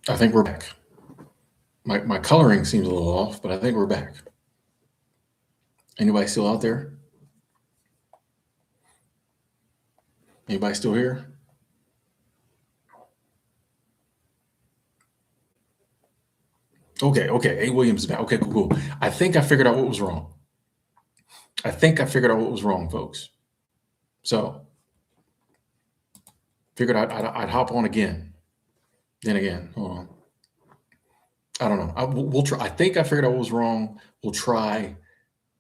I think we're back. My coloring seems a little off, but I think we're back. Anybody still out there? Anybody still here? Okay. A. Williams is back. Okay, cool. I think I figured out what was wrong. Folks. So figured I'd hop on again. Then again, hold on. I don't know. We'll try. I think I figured out what was wrong. We'll try.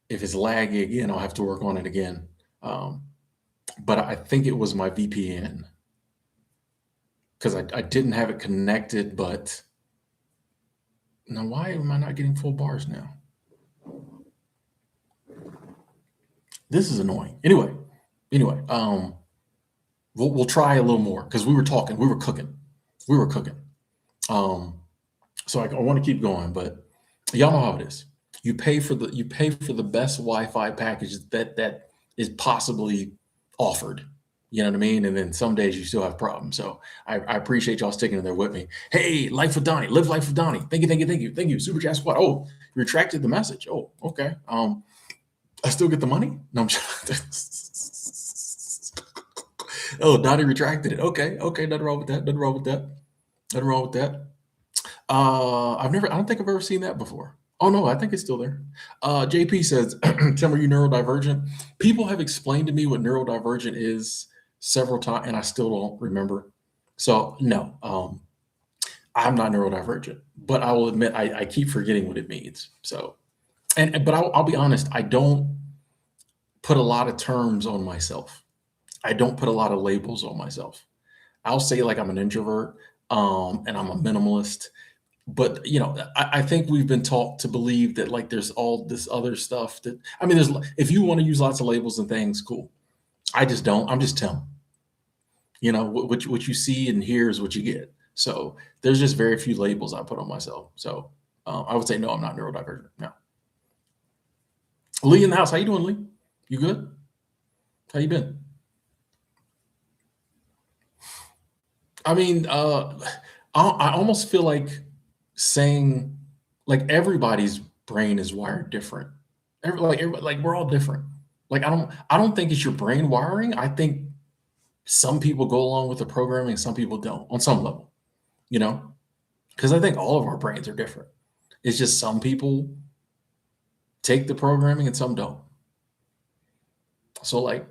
If it's laggy again, I'll have to work on it again. Um, but I think it was my VPN because I didn't have it connected. But now, why am I not getting full bars now? This is annoying. Anyway, we'll try a little more because we were cooking. Um, so I want to keep going, but y'all know how it is. You pay for the best Wi-Fi package that is possibly offered. You know what I mean? And then some days you still have problems. So I appreciate y'all sticking in there with me. Hey, life with Donnie, live life with Donnie. Thank you. Super chat squad. Oh, you retracted the message. Oh, okay. I still get the money? No, I'm oh, Donnie retracted it. Okay. Nothing wrong with that. I don't think I've ever seen that before. Oh no, I think it's still there. JP says, Tim, are you neurodivergent? People have explained to me what neurodivergent is several times, and I still don't remember. So no, I'm not neurodivergent, but I will admit I keep forgetting what it means. So, but I'll be honest, I don't put a lot of terms on myself. I don't put a lot of labels on myself. I'll say like I'm an introvert, and I'm a minimalist. But I think we've been taught to believe that like there's all this other stuff that there's if you want to use lots of labels and things, cool. I just don't. I'm just Tim. What you see and hear is what you get. So there's just very few labels I put on myself. So I would say no, I'm not neurodivergent. No. Lee in the house. How you doing, Lee? You good? How you been? I almost feel like saying like everybody's brain is wired different. Like we're all different. Like I don't think it's your brain wiring. I think some people go along with the programming, some people don't on some level, you know? Because I think all of our brains are different. It's just some people take the programming and some don't. So like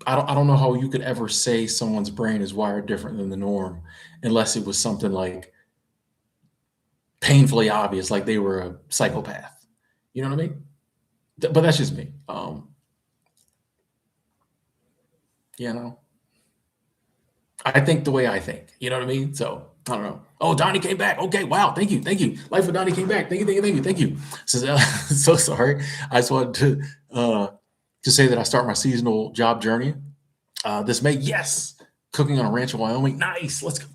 I don't know how you could ever say someone's brain is wired different than the norm unless it was something like painfully obvious, like they were a psychopath. You know what I mean? But that's just me. You know, I think the way I think. You know what I mean? So I don't know. Oh, Donnie came back. Okay, wow. Thank you. Life of Donnie came back. Thank you. So, so sorry. I just wanted to say that I start my seasonal job journey this May. Yes, cooking on a ranch in Wyoming. Nice. Let's go.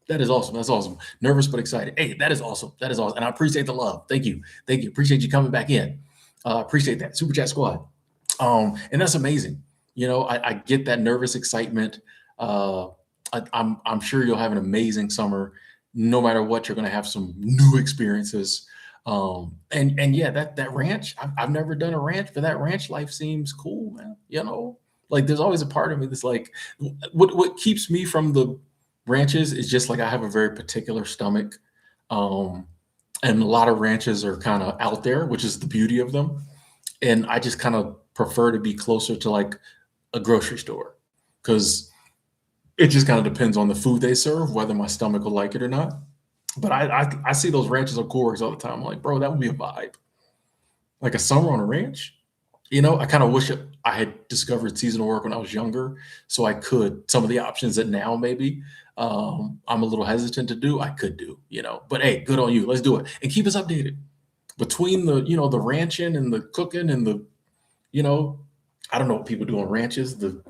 That is awesome. That's awesome. Nervous but excited. Hey, that is awesome. And I appreciate the love. Thank you. Appreciate you coming back in. Appreciate that. Super Chat Squad. And that's amazing. I get that nervous excitement. I'm sure you'll have an amazing summer. No matter what, you're going to have some new experiences. And yeah, that ranch. I've never done a ranch, but that ranch life seems cool, man. Like there's always a part of me that's like, what keeps me from the ranches is just like I have a very particular stomach, and a lot of ranches are kind of out there, which is the beauty of them. And I just kind of prefer to be closer to like a grocery store because it just kind of depends on the food they serve, whether my stomach will like it or not. But I see those ranches on Coreworks all the time. I'm like, bro, that would be a vibe. Like a summer on a ranch. I kind of wish I had discovered seasonal work when I was younger, so I could some of the options that now maybe I'm a little hesitant to do. I could do. But hey, good on you. Let's do it and keep us updated between the ranching and the cooking and the I don't know what people do on ranches. The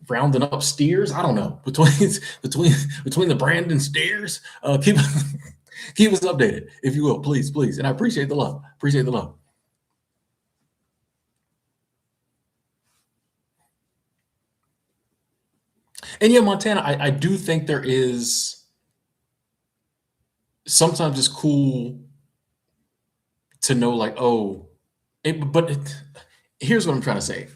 rounding up steers. I don't know between the Brandon steers. Keep keep us updated if you will, please. And I appreciate the love. And yeah, Montana, I do think there is sometimes it's cool to know like, oh, here's what I'm trying to say.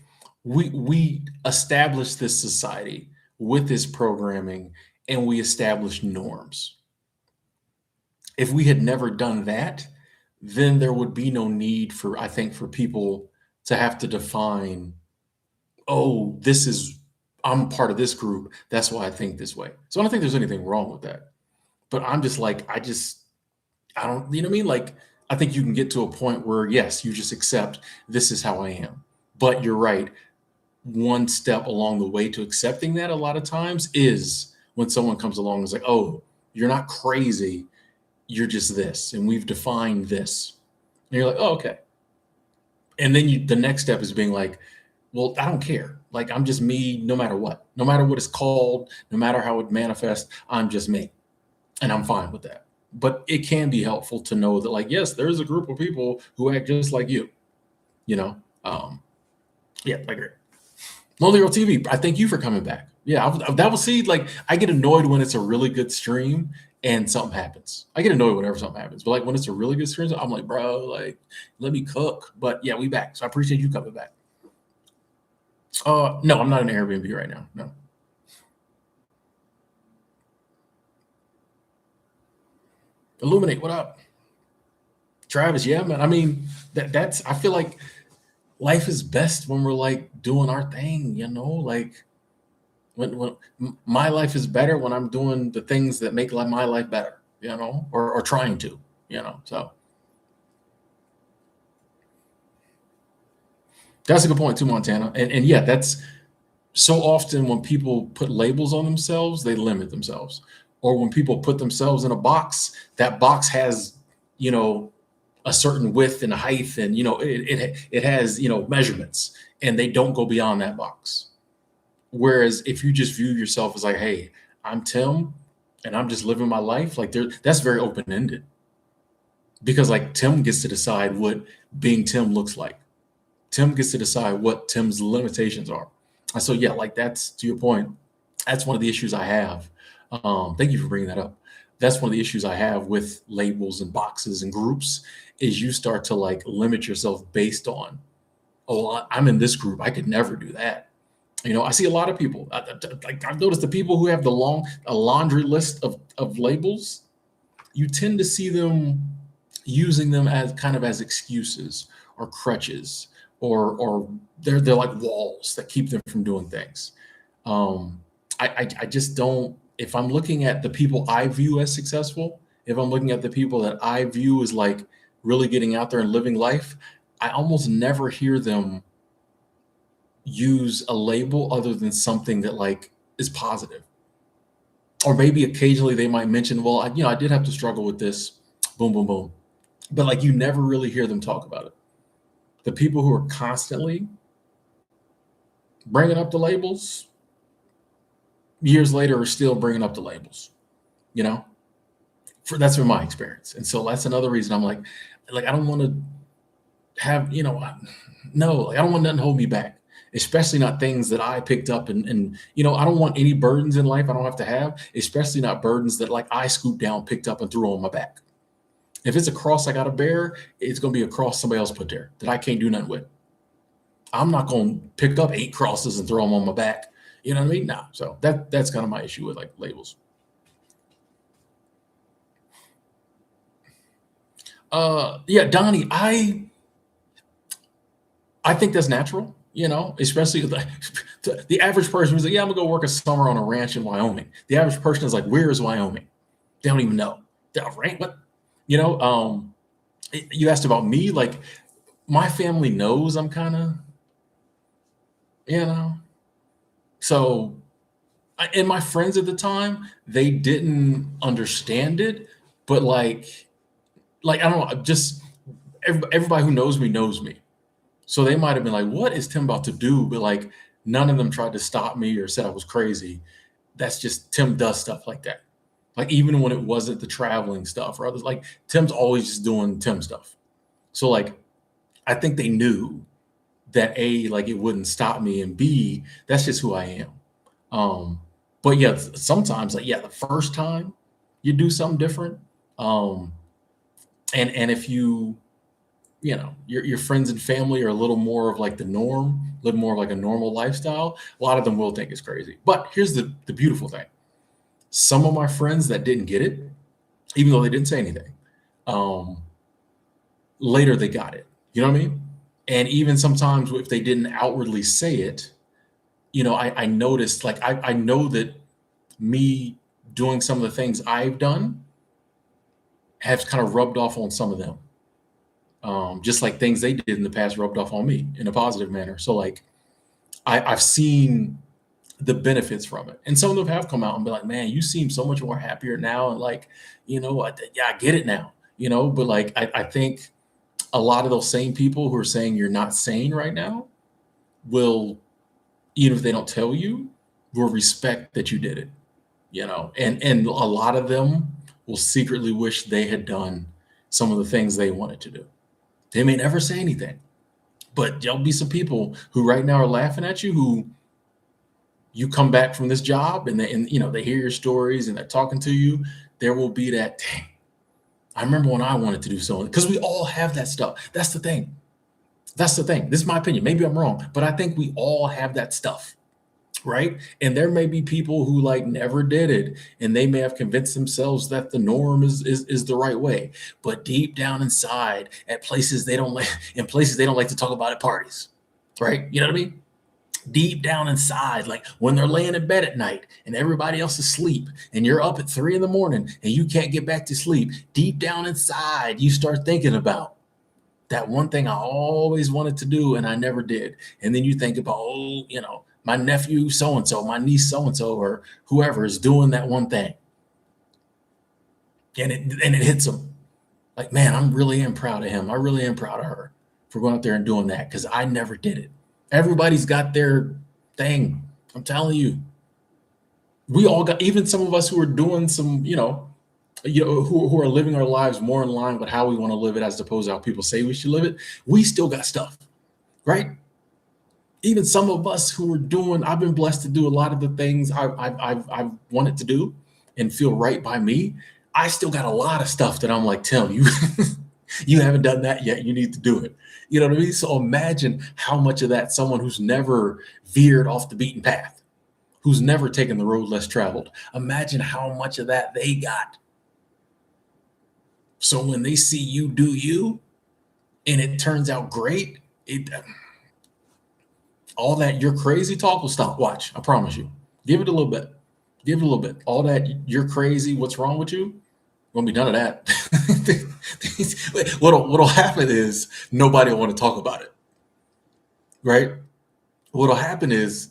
We established this society with this programming, and we established norms. If we had never done that, then there would be no need for, I think, for people to have to define, oh, this is, I'm part of this group. That's why I think this way. So I don't think there's anything wrong with that. But I'm just like, I don't, you know what I mean? Like, I think you can get to a point where, yes, you just accept this is how I am. But you're right. One step along the way to accepting that a lot of times is when someone comes along and is like, oh, you're not crazy. You're just this. And we've defined this. And you're like, oh, okay. And then the next step is being like, well, I don't care. Like, I'm just me no matter what. No matter what it's called, no matter how it manifests, I'm just me. And I'm fine with that. But it can be helpful to know that, like, yes, there's a group of people who act just like you, you know? Yeah, I agree. Lonely Girl TV, I thank you for coming back. Yeah, that will see, like, I get annoyed when it's a really good stream and something happens. I get annoyed whenever something happens. But, like, when it's a really good stream, I'm like, bro, like, let me cook. But, yeah, we back. So I appreciate you coming back. No, I'm not in Airbnb right now. No. Illuminate, what up? Travis, yeah, man. I mean, that's, I feel like life is best when we're like doing our thing, you know, like when my life is better when I'm doing the things that make my life better, you know, or trying to, you know. So that's a good point too, Montana. And yeah, that's so often when people put labels on themselves, they limit themselves. Or when people put themselves in a box, that box has, you know, a certain width and height, and you know, it has, you know, measurements, and they don't go beyond that box. Whereas if you just view yourself as like, hey, I'm Tim and I'm just living my life, like that's very open ended, because like Tim gets to decide what being Tim looks like. Tim gets to decide what Tim's limitations are. And so, yeah, like that's to your point. That's one of the issues I have. Thank you for bringing that up. That's one of the issues I have with labels and boxes and groups is you start to like limit yourself based on, oh, I'm in this group. I could never do that. You know, I see a lot of people. Like I've noticed the people who have a laundry list of labels. You tend to see them using them as kind of as excuses or crutches, or they're like walls that keep them from doing things. Um, I just don't. If I'm looking at the people I view as successful, if I'm looking at the people that I view as like really getting out there and living life, I almost never hear them use a label other than something that like is positive. Or maybe occasionally they might mention, well, I did have to struggle with this, boom, boom, boom. But like you never really hear them talk about it. The people who are constantly bringing up the labels, years later are still bringing up the labels, you know? That's been my experience. And so that's another reason I'm like I don't want to have, no, like, I don't want nothing to hold me back, especially not things that I picked up, and I don't want any burdens in life I don't have to have, especially not burdens that like I scooped down, picked up, and threw on my back. If it's a cross I got to bear, it's going to be a cross somebody else put there that I can't do nothing with. I'm not going to pick up 8 crosses and throw them on my back. You know what I mean? No. So that's kind of my issue with like labels. Yeah, Donnie, I think that's natural, especially the average person who's like, yeah, I'm gonna go work a summer on a ranch in Wyoming. The average person is like, where is Wyoming? They don't even know. They're right? What? You know, you asked about me, like my family knows I'm kind of, you know, so, and my friends at the time, they didn't understand it, but like I don't know, just everybody who knows me. So they might have been like, what is Tim about to do? But like none of them tried to stop me or said I was crazy. That's just Tim does stuff like that. Like even when it wasn't the traveling stuff or others, like Tim's always just doing Tim stuff. So like I think they knew that A, like it wouldn't stop me, and B, that's just who I am. But yeah, sometimes like yeah, the first time you do something different, Um, and if your friends and family are a little more of like the norm, a little more of like a normal lifestyle, a lot of them will think it's crazy. But here's the beautiful thing: some of my friends that didn't get it, even though they didn't say anything, um, later they got it. You know what I mean? And even sometimes if they didn't outwardly say it, I noticed, like, I know that me doing some of the things I've done have kind of rubbed off on some of them. Just like things they did in the past rubbed off on me in a positive manner. So like I've seen the benefits from it. And some of them have come out and be like, man, you seem so much more happier now. And like, yeah, I get it now, but like, I think a lot of those same people who are saying you're not sane right now will, even if they don't tell you, will respect that you did it, and a lot of them will secretly wish they had done some of the things they wanted to do. They may never say anything, but there'll be some people who right now are laughing at you, who you come back from this job and they hear your stories and they're talking to you. There will be that, dang, I remember when I wanted to do something, because we all have that stuff. That's the thing. That's the thing. This is my opinion. Maybe I'm wrong, but I think we all have that stuff, right? And there may be people who like never did it, and they may have convinced themselves that the norm is the right way. But deep down inside, at places they don't like, in places they don't like to talk about at parties, right? You know what I mean? Deep down inside, like when they're laying in bed at night and everybody else is asleep and you're up at 3 in the morning and you can't get back to sleep, deep down inside, you start thinking about that one thing I always wanted to do and I never did. And then you think about, oh, my nephew so and so, my niece so and so, or whoever is doing that one thing. And it hits them. Like, man, I'm really am proud of him. I really am proud of her for going out there and doing that, because I never did it. Everybody's got their thing. I'm telling you. We all got, even some of us who are doing some, who are living our lives more in line with how we want to live it as opposed to how people say we should live it. We still got stuff, right? Even some of us who are doing, I've been blessed to do a lot of the things I've wanted to do and feel right by me. I still got a lot of stuff that I'm like, Tim, you you haven't done that yet. You need to do it. You know what I mean? So imagine how much of that someone who's never veered off the beaten path, who's never taken the road less traveled, imagine how much of that they got. So when they see you do you and it turns out great, all that your crazy talk will stop. Watch, I promise you. Give it a little bit. Give it a little bit. All that you're crazy, what's wrong with you? Won't be none of that. What'll happen is nobody will want to talk about it, right? What'll happen is,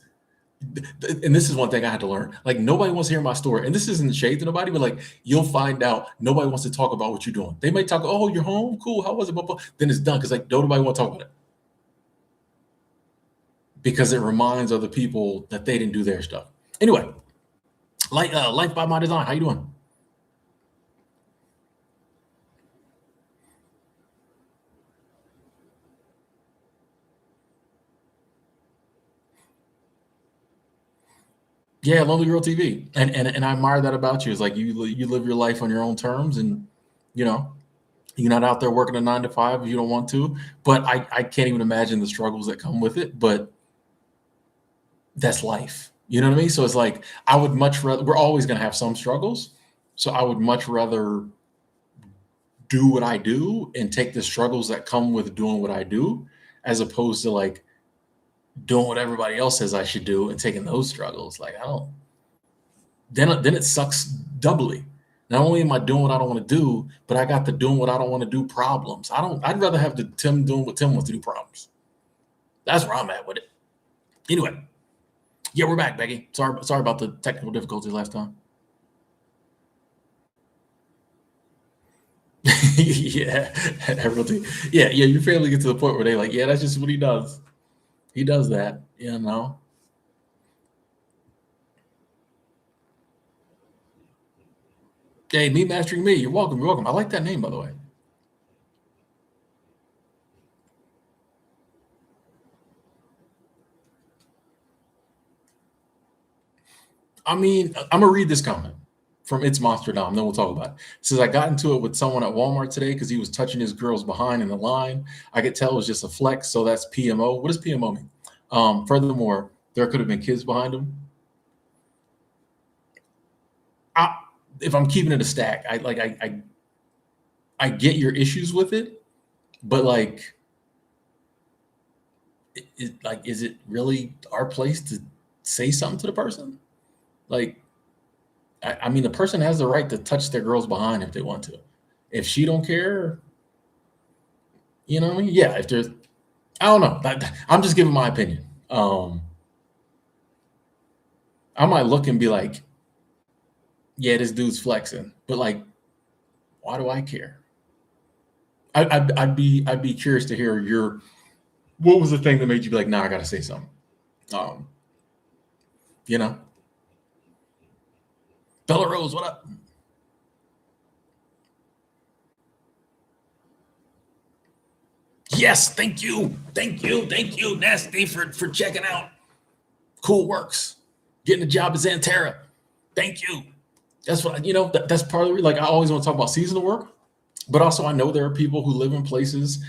and this is one thing I had to learn. Like, nobody wants to hear my story, and this isn't shade to nobody, but like, you'll find out nobody wants to talk about what you're doing. They may talk, oh, you're home, cool, how was it? Blah, blah. Then it's done, because like nobody want to talk about it, because it reminds other people that they didn't do their stuff. Anyway, like Life by My Design, how you doing? Yeah, Lonely Girl TV, and I admire that about you. It's like you live your life on your own terms, and you know you're not out there working a 9 to 5 if you don't want to. But I can't even imagine the struggles that come with it. But that's life. You know what I mean? So it's like, I would much rather, we're always going to have some struggles. So I would much rather do what I do and take the struggles that come with doing what I do, as opposed to like doing what everybody else says I should do and taking those struggles. Like, I don't, then it sucks doubly. Not only am I doing what I don't want to do, but I got the doing what I don't want to do problems. I'd rather have the Tim doing what Tim wants to do problems. That's where I'm at with it. Anyway, yeah, we're back, Becky. Sorry about the technical difficulties last time. Yeah, everything. Yeah. Your family gets to the point where they like, yeah, that's just what he does. He does that, you know. Hey, me mastering me. You're welcome. You're welcome. I like that name, by the way. I mean, I'm gonna read this comment. from It's Monsterdom. Then we'll talk about it. It says, I got into it with someone at Walmart today because he was touching his girls behind in the line. I could tell it was just a flex. So that's PMO. What does PMO mean? Furthermore, there could have been kids behind him. If I'm keeping it a stack, I get your issues with it, but like, is it really our place to say something to the person? Like, I mean, the person has the right to touch their girls behind if they want to. If she don't care, you know what I mean? Yeah, if there's, I don't know. I'm just giving my opinion. I might look and be like, yeah, this dude's flexing, but like, why do I care? I'd be curious to hear what was the thing that made you be like, nah, I gotta say something. You know, Bella Rose, what up? Yes, thank you, Nasty, for checking out. Cool works, getting a job at Xanterra. Thank you. That's what that's part of the, like, I always want to talk about seasonal work, but also I know there are people who live in places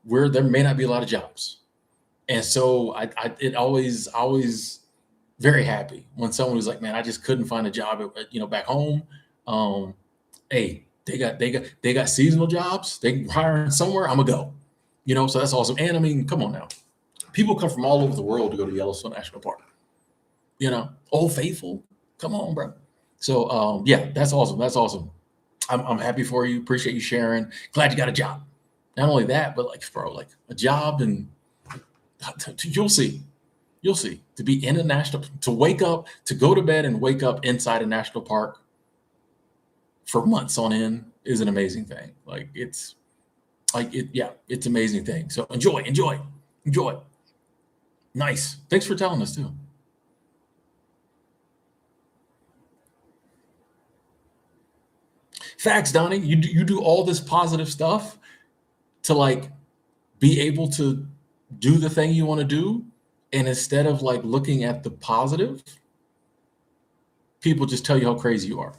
where there may not be a lot of jobs, and so it always very happy when someone was like, man, I just couldn't find a job back home. Hey, they got seasonal jobs. They hiring somewhere. I'm gonna go. So that's awesome. And I mean, come on now, people come from all over the world to go to Yellowstone National Park. Old Faithful, come on, bro. So yeah, that's awesome. That's awesome. I'm happy for you. Appreciate you sharing. Glad you got a job. Not only that, but like, bro, like a job, and you'll see. You'll see. To be in a national, to wake up, to go to bed and wake up inside a national park for months on end is an amazing thing. Like, it's an amazing thing. So enjoy. Nice. Thanks for telling us too. Facts, Donnie. You do all this positive stuff to like be able to do the thing you want to do, and instead of like looking at the positive, people just tell you how crazy you are.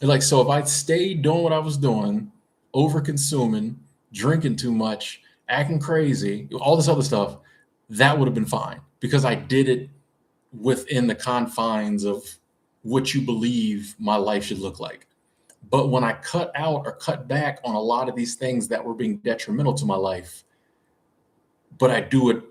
Like, so if I stayed doing what I was doing, over consuming, drinking too much, acting crazy, all this other stuff, that would have been fine because I did it within the confines of what you believe my life should look like. But when I cut out or cut back on a lot of these things that were being detrimental to my life, but I do it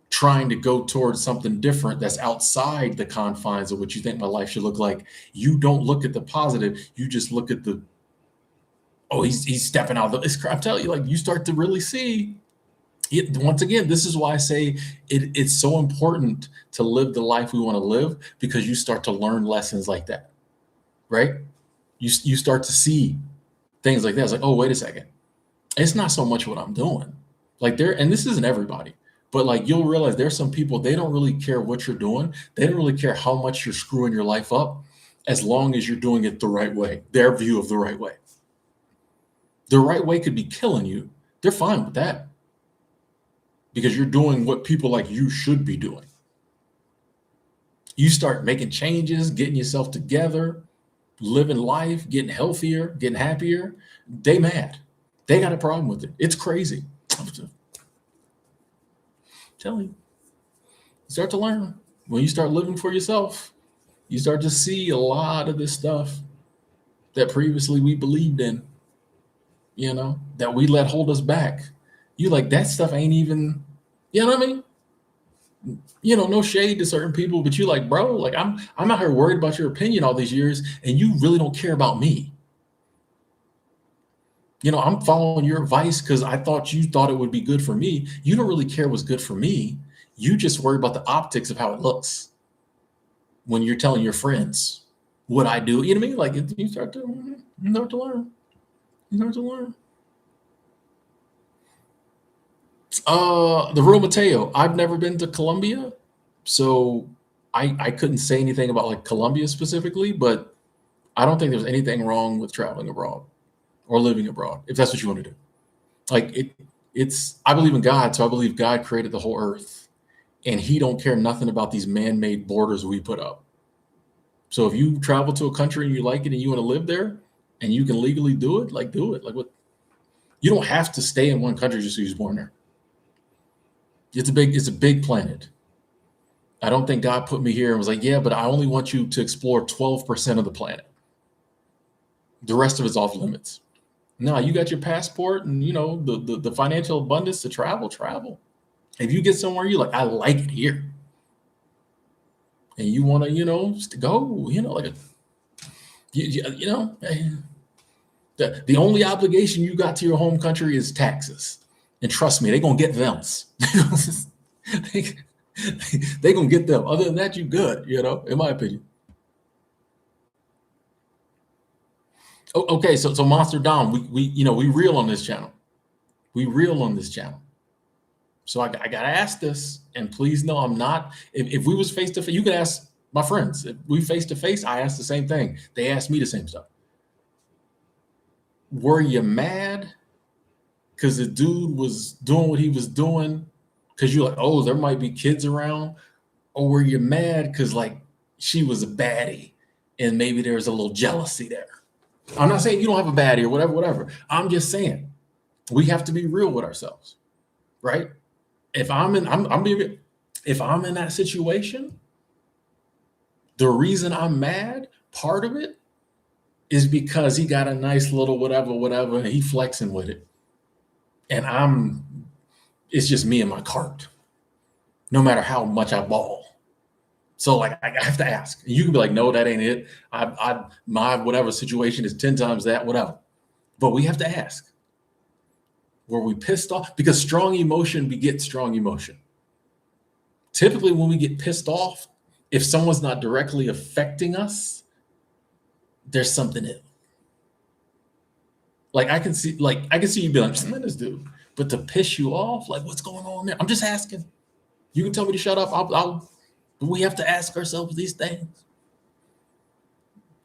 trying to go towards something different that's outside the confines of what you think my life should look like, you don't look at the positive. You just look at the, oh, he's stepping out of this crap. I'm telling you, like, you start to really see it. Once again, this is why I say it's so important to live the life we want to live, because you start to learn lessons like that, right? You start to see things like that. It's like, oh, wait a second. It's not so much what I'm doing. Like, and this isn't everybody, but like, you'll realize there's some people, they don't really care what you're doing. They don't really care how much you're screwing your life up, as long as you're doing it the right way, their view of the right way. The right way could be killing you. They're fine with that because you're doing what people like you should be doing. You start making changes, getting yourself together, living life, getting healthier, getting happier. They mad. They got a problem with it. It's crazy. I'm telling you, you start to learn. When you start living for yourself, you start to see a lot of this stuff that previously we believed in, that we let hold us back. You like, that stuff ain't even, you know what I mean? No shade to certain people, but you like, bro, like, I'm out here worried about your opinion all these years, and you really don't care about me. I'm following your advice because I thought you thought it would be good for me. You don't really care what's good for me. You just worry about the optics of how it looks when you're telling your friends what I do. You know what I mean? Like, you start to learn. You start to learn. The real Mateo. I've never been to Colombia, so I couldn't say anything about like Colombia specifically, but I don't think there's anything wrong with traveling abroad or living abroad, if that's what you want to do. Like, I believe in God, so I believe God created the whole earth, and he don't care nothing about these man-made borders we put up. So if you travel to a country and you like it and you want to live there and you can legally do it, like do it. Like what? You don't have to stay in one country just because you're born there. It's a big planet. I don't think God put me here and was like, yeah, but I only want you to explore 12% of the planet. The rest of it's off limits. No, you got your passport and the financial abundance to travel. If you get somewhere you like, I like it here, and you want to go, like the only obligation you got to your home country is taxes, and trust me, they're gonna get them. They gonna get them. Other than that, you good. In my opinion. Okay, so Monster Dom, we reel on this channel. We reel on this channel. So I gotta ask this, and please know I'm not. If we was face to face, you can ask my friends. If we face to face, I ask the same thing. They ask me the same stuff. Were you mad because the dude was doing what he was doing? Because you're like, oh, there might be kids around, or were you mad because like she was a baddie, and maybe there's a little jealousy there? I'm not saying you don't have a baddie or whatever. I'm just saying we have to be real with ourselves, right? If I'm in that situation, the reason I'm mad, part of it is because he got a nice little whatever, and he flexing with it. And it's just me and my cart, no matter how much I ball. So like, I have to ask. You can be like, no, that ain't it. My whatever situation is 10 times that, whatever. But we have to ask. Were we pissed off? Because strong emotion begets strong emotion. Typically, when we get pissed off, if someone's not directly affecting us, there's something in it. Like I can see you be like, man, this dude. But to piss you off, like what's going on there? I'm just asking. You can tell me to shut up. But we have to ask ourselves these things.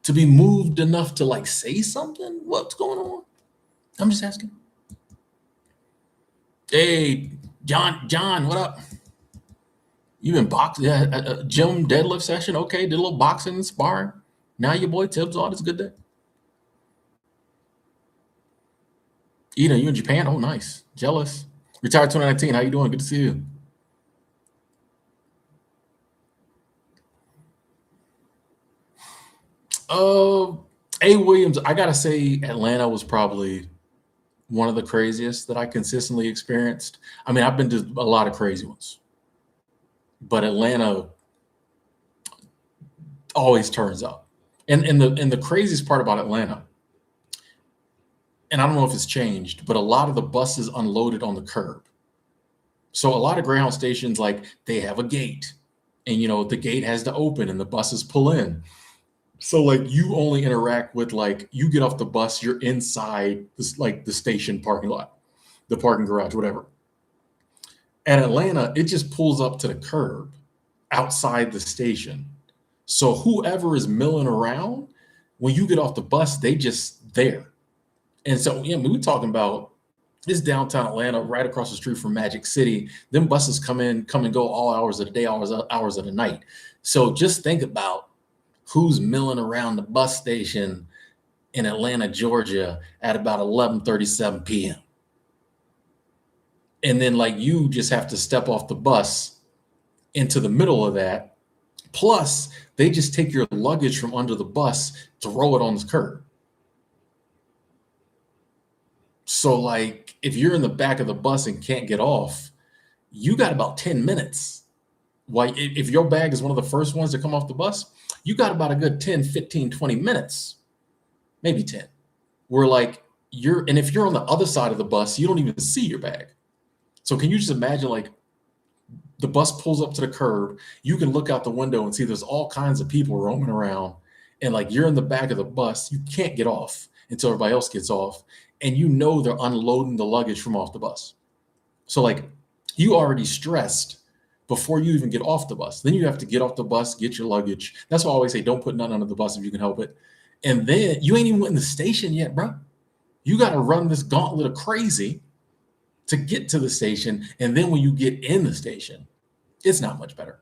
To be moved enough to like say something? What's going on? I'm just asking. Hey, John, what up? You been boxing? Yeah, a gym deadlift session. Okay, did a little boxing and sparring. Now your boy Tibbs on. It's a good day. Ina, you in Japan? Oh, nice. Jealous. Retired 2019. How you doing? Good to see you. A. Williams, I gotta say, Atlanta was probably one of the craziest that I consistently experienced. I mean, I've been to a lot of crazy ones, but Atlanta always turns up. And the craziest part about Atlanta, and I don't know if it's changed, but a lot of the buses unloaded on the curb. So a lot of Greyhound stations, like they have a gate, and the gate has to open and the buses pull in. So like you only interact with like you get off the bus, you're inside this like the station parking lot, the parking garage, whatever. At Atlanta, it just pulls up to the curb outside the station. So whoever is milling around, when you get off the bus, they just there. And so we're talking about this downtown Atlanta, right across the street from Magic City. Them buses come and go all hours of the day, hours of the night. So just think about who's milling around the bus station in Atlanta, Georgia at about 11:37 p.m. And then like you just have to step off the bus into the middle of that. Plus, they just take your luggage from under the bus, throw it on the curb. So like if you're in the back of the bus and can't get off, you got about 10 minutes. Like if your bag is one of the first ones to come off the bus, you got about a good 10, 15, 20 minutes, maybe 10, where like and if you're on the other side of the bus, you don't even see your bag. So can you just imagine like the bus pulls up to the curb, you can look out the window and see there's all kinds of people roaming around, and like you're in the back of the bus, you can't get off until everybody else gets off, and they're unloading the luggage from off the bus. So like you already stressed before you even get off the bus. Then you have to get off the bus, get your luggage. That's why I always say don't put none under the bus if you can help it. And then you ain't even went in the station yet, bro. You got to run this gauntlet of crazy to get to the station. And then when you get in the station, it's not much better.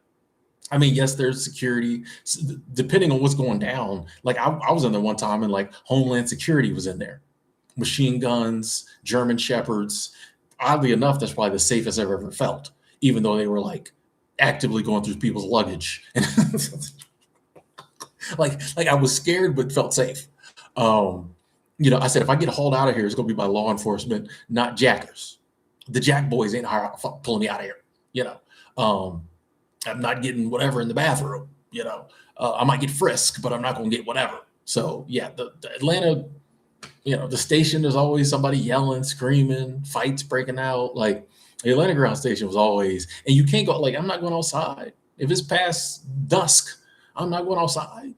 I mean, yes, there's security depending on what's going down. Like I was in there one time and like Homeland Security was in there, machine guns, German Shepherds. Oddly enough, that's probably the safest I've ever felt, even though they were like actively going through people's luggage. And like I was scared but felt safe. I said if I get hauled out of here, it's gonna be by law enforcement, not jackers. The jack boys ain't pulling me out of here. You know, I'm not getting whatever in the bathroom. I might get frisked, but I'm not gonna get whatever. So yeah, the Atlanta, the station, there's always somebody yelling, screaming, fights breaking out. Like the Atlanta ground station was always, and you can't go, like, I'm not going outside. If it's past dusk, I'm not going outside.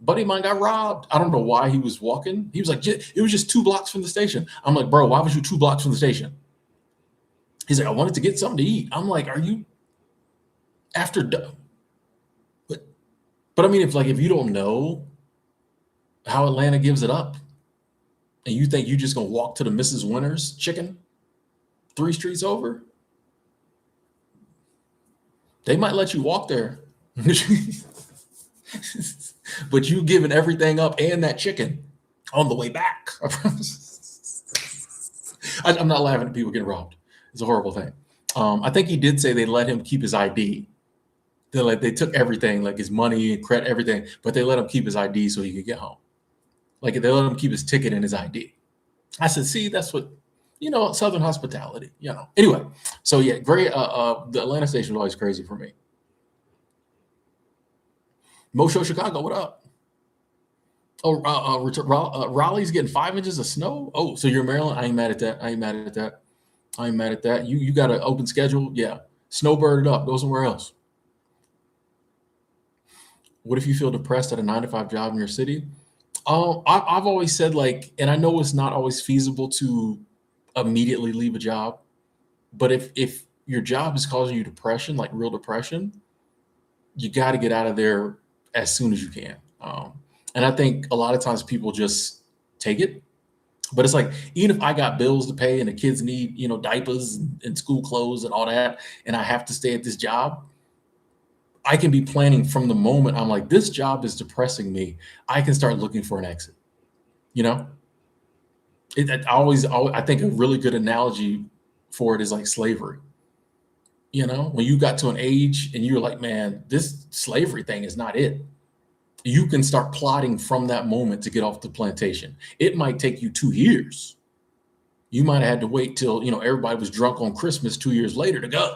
Buddy of mine got robbed. I don't know why he was walking. He was like, it was just 2 blocks from the station. I'm like, bro, why was you 2 blocks from the station? He's like, I wanted to get something to eat. I'm like, are you after? But I mean, if you don't know how Atlanta gives it up, and you think you just gonna walk to the Mrs. Winter's chicken 3 streets over, they might let you walk there. But you giving everything up and that chicken on the way back. I'm not laughing at people getting robbed. It's a horrible thing. I think he did say they let him keep his ID. They took everything, like his money, credit, everything, but they let him keep his ID so he could get home. Like they let him keep his ticket and his ID. I said, see, that's what, Southern hospitality, Anyway, so yeah, great. The Atlanta station was always crazy for me. Mosho Chicago, what up? Oh, Raleigh's getting 5 inches of snow. Oh, so you're in Maryland? I ain't mad at that. You got an open schedule? Yeah. Snowbirded up. Go somewhere else. What if you feel depressed at a 9-to-5 job in your city? I've always said, like, and I know it's not always feasible to immediately leave a job, but if your job is causing you depression, like real depression, you got to get out of there as soon as you can. And I think a lot of times people just take it, but it's like, even if I got bills to pay and the kids need, diapers and school clothes and all that, and I have to stay at this job, I can be planning from the moment I'm like, this job is depressing me. I can start looking for an exit. I think a really good analogy for it is like slavery. When you got to an age and you're like, man, this slavery thing is not it. You can start plotting from that moment to get off the plantation. It might take you 2 years. You might have had to wait till, everybody was drunk on Christmas 2 years later to go.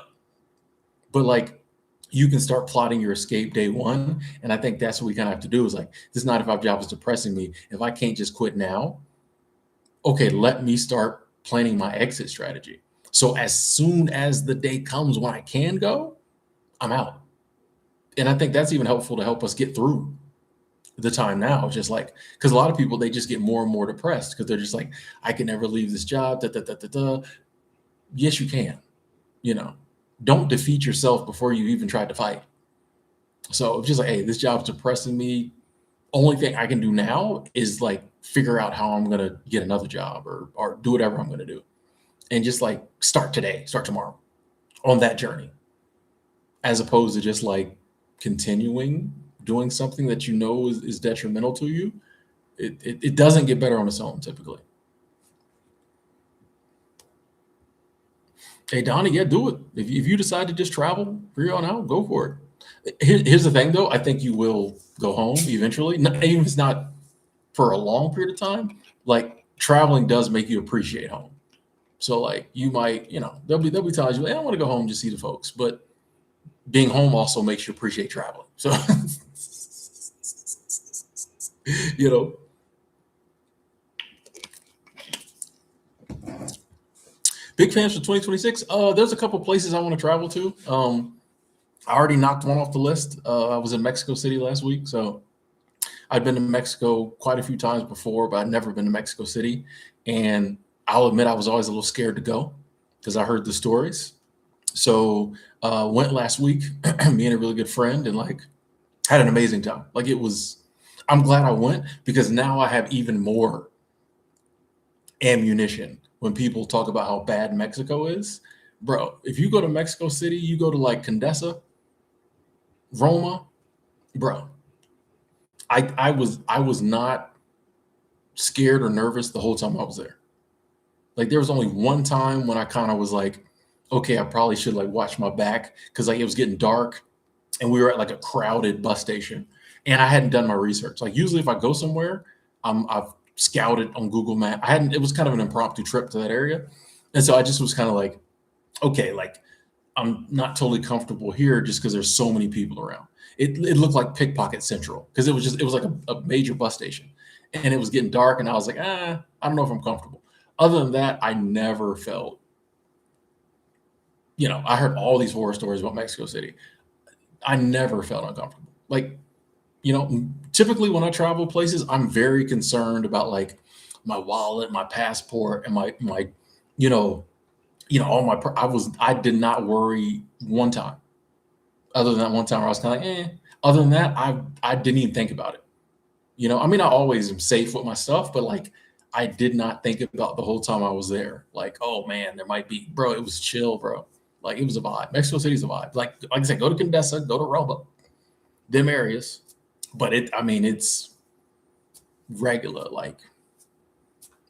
But like, you can start plotting your escape day one. And I think that's what we kind of have to do is like, this 9-to-5 job is depressing me. If I can't just quit now, okay, let me start planning my exit strategy. So as soon as the day comes when I can go, I'm out. And I think that's even helpful to help us get through the time now. Just like, because a lot of people, they just get more and more depressed because they're just like, I can never leave this job. Yes, you can. Don't defeat yourself before you even tried to fight. So it's just like, hey, this job's depressing me. Only thing I can do now is like figure out how I'm going to get another job or do whatever I'm going to do. And just like start today, start tomorrow on that journey, as opposed to just like continuing doing something that is detrimental to you. It doesn't get better on its own typically. Hey, Donnie, yeah, do it. If you decide to just travel for you on out, go for it. Here's the thing, though. I think you will go home eventually. Even if it's not for a long period of time, like traveling does make you appreciate home. So like you might, there'll be times you're like, I want to go home just see the folks, but being home also makes you appreciate traveling. So, big fans for 2026. There's a couple places I want to travel to. I already knocked one off the list. I was in Mexico City last week. So I've been to Mexico quite a few times before, but I'd never been to Mexico City. And I'll admit I was always a little scared to go because I heard the stories. So went last week, me and a really good friend, and like had an amazing time. Like I'm glad I went because now I have even more ammunition when people talk about how bad Mexico is. Bro, if you go to Mexico City, you go to like Condesa, Roma, bro. I was not scared or nervous the whole time I was there. Like there was only one time when I kind of was like, okay, I probably should like watch my back because like it was getting dark and we were at like a crowded bus station and I hadn't done my research. Like usually if I go somewhere, I've scouted on Google Map. I hadn't. It was kind of an impromptu trip to that area, and so I just was kind of like, okay, like I'm not totally comfortable here just because there's so many people around. It looked like pickpocket central because it was like a major bus station, and it was getting dark, and I was like, I don't know if I'm comfortable. Other than that, I never felt. I heard all these horror stories about Mexico City. I never felt uncomfortable. Like, typically when I travel places, I'm very concerned about like my wallet, my passport, and my, you know, all my. I did not worry one time. Other than that one time where I was kind of like, eh. Other than that, I didn't even think about it. I mean, I always am safe with my stuff, but like, I did not think about the whole time I was there. Like, oh man, there might be, bro. It was chill, bro. Like, it was a vibe. Mexico City's a vibe. Like I said, go to Condesa, go to Roma, them areas. But I mean, it's regular. Like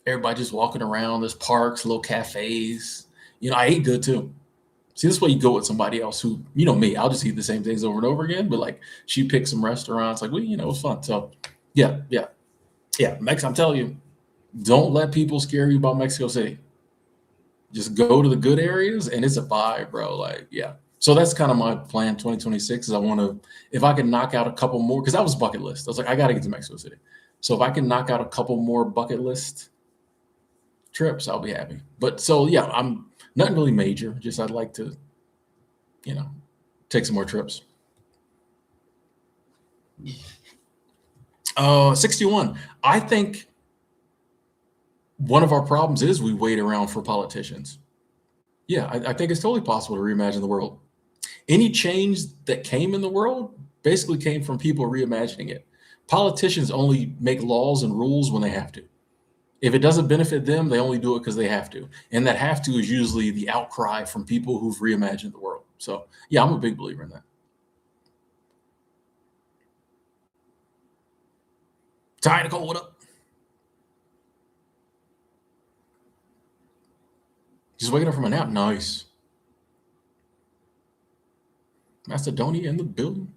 everybody just walking around. There's parks, little cafes. I ate good too. See, this way you go with somebody else who, me, I'll just eat the same things over and over again. But like she picked some restaurants, like, well, it was fun. So yeah, yeah, yeah. I'm telling you, don't let people scare you about Mexico City. Just go to the good areas and it's a vibe, bro. Like, yeah. So that's kind of my plan 2026 is I want to, if I can knock out a couple more, because that was bucket list. I was like, I got to get to Mexico City. So if I can knock out a couple more bucket list trips, I'll be happy. But so yeah, I'm nothing really major. Just I'd like to, take some more trips. 61. I think one of our problems is we wait around for politicians. Yeah, I think it's totally possible to reimagine the world. Any change that came in the world basically came from people reimagining it. Politicians only make laws and rules when they have to. If it doesn't benefit them, they only do it because they have to. And that have to is usually the outcry from people who've reimagined the world. So, yeah, I'm a big believer in that. Ty Nicole, what up? Just waking up from a nap. Nice. Macedonia in the building.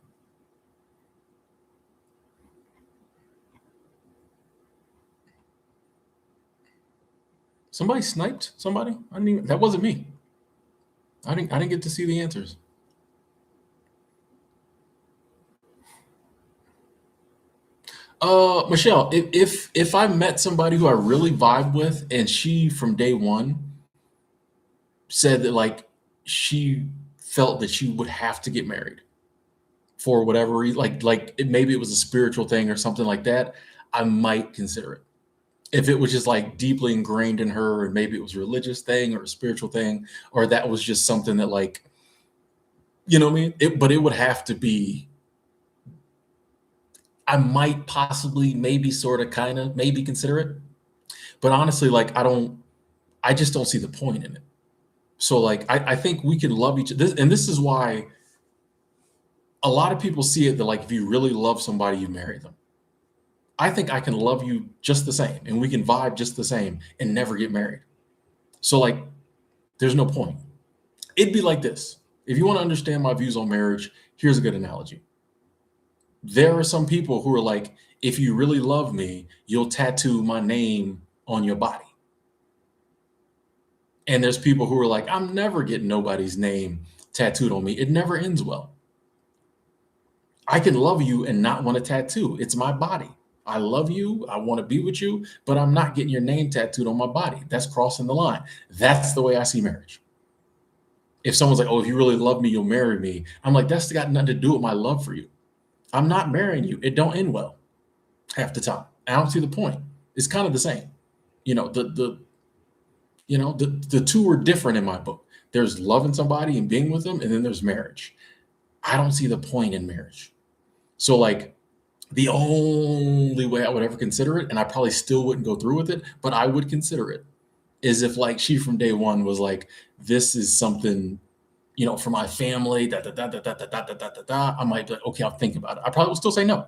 Somebody sniped somebody. That wasn't me. I didn't get to see the answers. Michelle, if I met somebody who I really vibe with and she from day one said that like she felt that she would have to get married for whatever reason, maybe it was a spiritual thing or something like that, I might consider it. If it was just like deeply ingrained in her and maybe it was a religious thing or a spiritual thing, or that was just something that like, what I mean? But it would have to be, I might possibly, maybe sort of, kind of, maybe consider it. But honestly, like, I just don't see the point in it. So like, I think we can love each other. And this is why a lot of people see it that like, if you really love somebody, you marry them. I think I can love you just the same and we can vibe just the same and never get married. So like, there's no point. It'd be like this. If you want to understand my views on marriage, here's a good analogy. There are some people who are like, if you really love me, you'll tattoo my name on your body. And there's people who are like, I'm never getting nobody's name tattooed on me. It never ends well. I can love you and not want a tattoo. It's my body. I love you. I want to be with you, but I'm not getting your name tattooed on my body. That's crossing the line. That's the way I see marriage. If someone's like, oh, if you really love me, you'll marry me. I'm like, that's got nothing to do with my love for you. I'm not marrying you. It don't end well half the time. I don't see the point. It's kind of the same. The two are different in my book. There's loving somebody and being with them, and then there's marriage. I don't see the point in marriage. So like the only way I would ever consider it, and I probably still wouldn't go through with it, but I would consider it, is if like she from day one was like, this is something for my family, da da da da da da da da da da da, I might be like, okay, I'll think about it. I probably would still say no,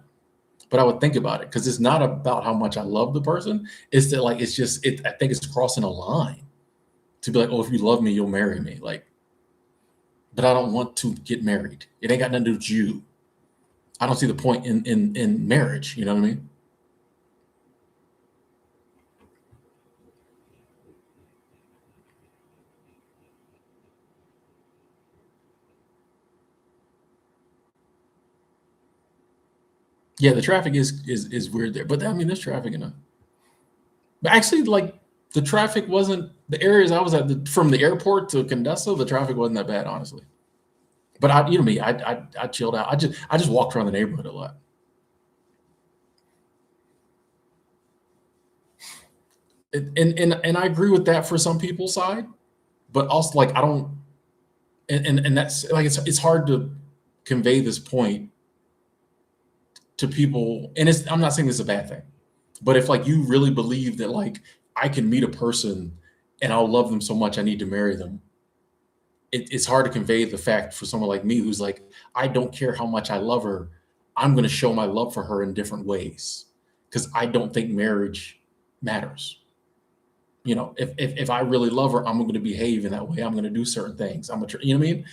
but I would think about it because it's not about how much I love the person. It's that like it's just it. I think it's crossing a line to be like, oh, if you love me, you'll marry me. Like, but I don't want to get married. It ain't got nothing to do with you. I don't see the point in marriage. You know what I mean? Yeah, the traffic is weird there, but I mean, there's traffic enough. But actually, like the traffic wasn't the areas I was at from the airport to Condessa. The traffic wasn't that bad, honestly. But me, I chilled out. I just walked around the neighborhood a lot. And I agree with that for some people's side, but also like I don't and that's like it's hard to convey this point to people. And I'm not saying this is a bad thing, but if like you really believe that like I can meet a person and I'll love them so much I need to marry them, it's hard to convey the fact for someone like me who's like, I don't care how much I love her. I'm going to show my love for her in different ways because I don't think marriage matters. If I really love her, I'm going to behave in that way. I'm going to do certain things. You know what I mean?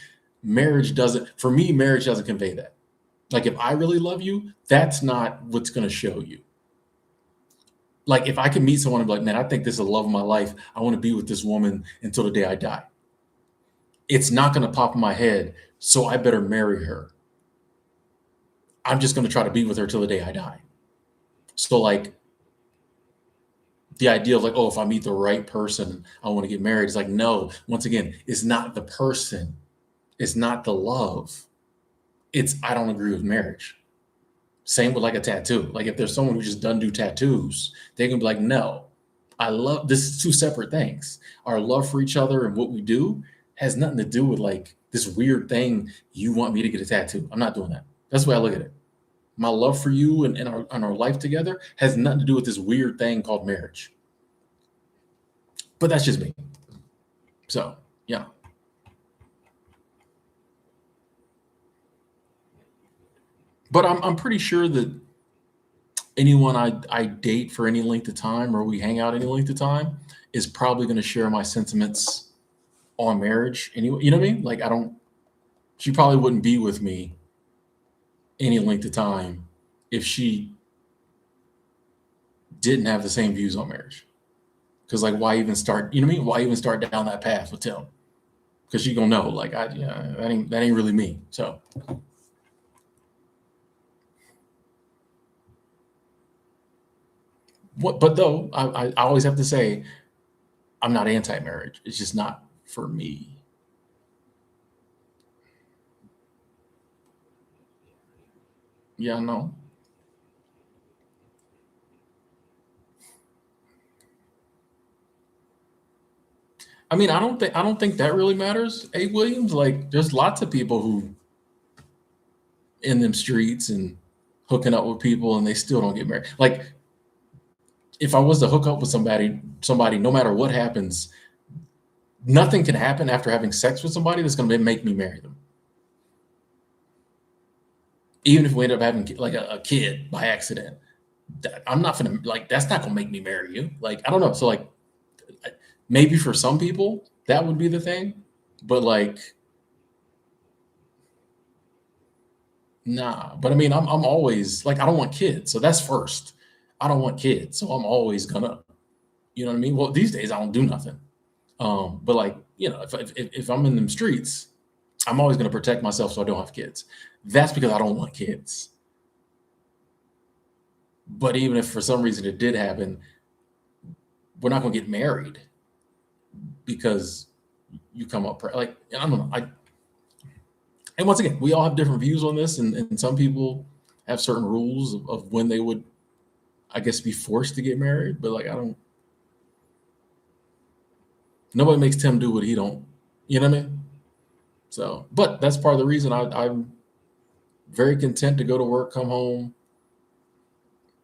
Marriage doesn't, for me, marriage doesn't convey that. Like if I really love you, that's not what's going to show you. Like if I can meet someone and be like, man, I think this is the love of my life. I want to be with this woman until the day I die. It's not going to pop in my head. So I better marry her. I'm just going to try to be with her till the day I die. So like the idea of like, oh, if I meet the right person, I want to get married. It's like, no, once again, it's not the person. It's not the love. It's, I don't agree with marriage. Same with like a tattoo. Like if there's someone who just doesn't do tattoos, they can be like, no, I love this is two separate things. Our love for each other and what we do has nothing to do with like this weird thing. You want me to get a tattoo. I'm not doing that. That's the way I look at it. My love for you and our life together has nothing to do with this weird thing called marriage. But that's just me. So yeah. But I'm pretty sure that anyone I date for any length of time or we hang out any length of time is probably going to share my sentiments on marriage anyway. You know what I mean? Like I don't. She probably wouldn't be with me any length of time if she didn't have the same views on marriage. Because like, why even start? You know what I mean? Why even start down that path with Tim? Because she gonna know, like, yeah, that ain't really me. So, what? But though, I always have to say, I'm not anti-marriage. It's just not for me. Yeah, no. I mean, I don't think that really matters. A Williams, like, there's lots of people who in them streets and hooking up with people, and they still don't get married. Like, if I was to hook up with somebody, no matter what happens, nothing can happen after having sex with somebody that's going to make me marry them. Even if we end up having like a kid by accident, I'm not gonna like that's not gonna make me marry you. Like I don't know. So like maybe for some people that would be the thing, but like nah. But I mean, I'm always like I don't want kids, so that's first. I don't want kids, so I'm always gonna, you know what I mean. Well, these days I don't do nothing. But like if I'm in them streets, I'm always gonna protect myself so I don't have kids. That's because I don't want kids. But even if for some reason it did happen, we're not going to get married because you come up like I don't know. And once again, we all have different views on this, and some people have certain rules of when they would, I guess, be forced to get married. But like I don't, nobody makes Tim do what he don't. You know what I mean? So, but that's part of the reason I'm very content to go to work, come home,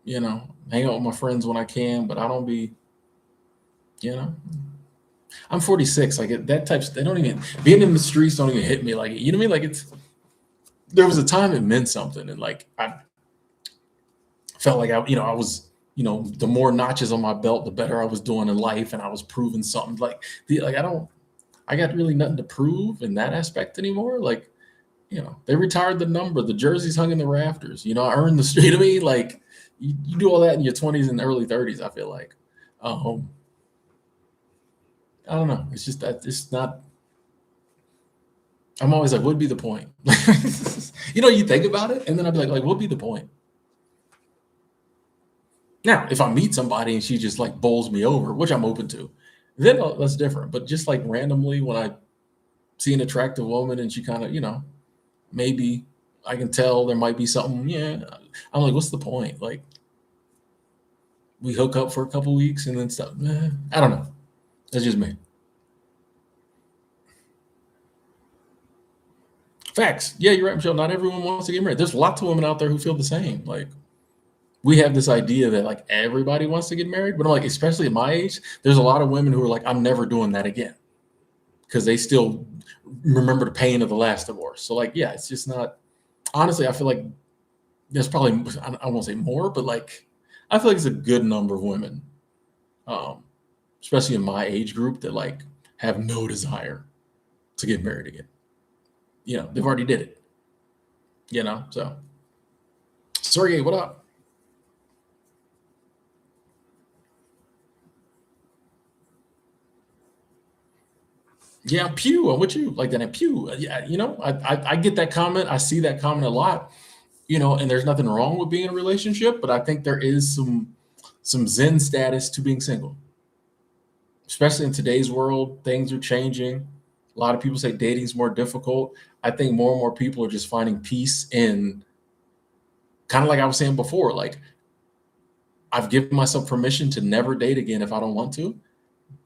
hang out with my friends when I can. But I don't be, you know. I'm 46. Like that types, they don't even being in the streets don't even hit me like you know what I mean. Like there was a time it meant something, and like I felt like I was the more notches on my belt, the better I was doing in life, and I was proving something. Like I got really nothing to prove in that aspect anymore. Like they retired the number, the jerseys hung in the rafters. I earned the street of me. Like you do all that in your 20s and early 30s. I feel like, um, I don't know. It's just that it's not. I'm always like, what'd be the point? You think about it, and then I'd be like, what'd be the point? Now, if I meet somebody and she just like bowls me over, which I'm open to, then that's different. But just like randomly, when I see an attractive woman and she kind of, maybe I can tell there might be something. Yeah, I'm like, what's the point? Like, we hook up for a couple weeks and then stuff. I don't know. That's just me. Facts. Yeah, you're right, Michelle. Not everyone wants to get married. There's lots of women out there who feel the same. Like, we have this idea that like everybody wants to get married, but I'm like, especially at my age, there's a lot of women who are like, I'm never doing that again because they still remember the pain of the last divorce. So like, yeah, it's just not. Honestly, I feel like there's probably I won't say more, but like I feel like it's a good number of women, um, especially in my age group, that like have no desire to get married again. They've already did it. So Sergey, what up? Yeah, pew. I'm with you. Like that, pew. Yeah, I get that comment. I see that comment a lot. And there's nothing wrong with being in a relationship, but I think there is some Zen status to being single, especially in today's world. Things are changing. A lot of people say dating is more difficult. I think more and more people are just finding peace in kind of like I was saying before. Like I've given myself permission to never date again if I don't want to,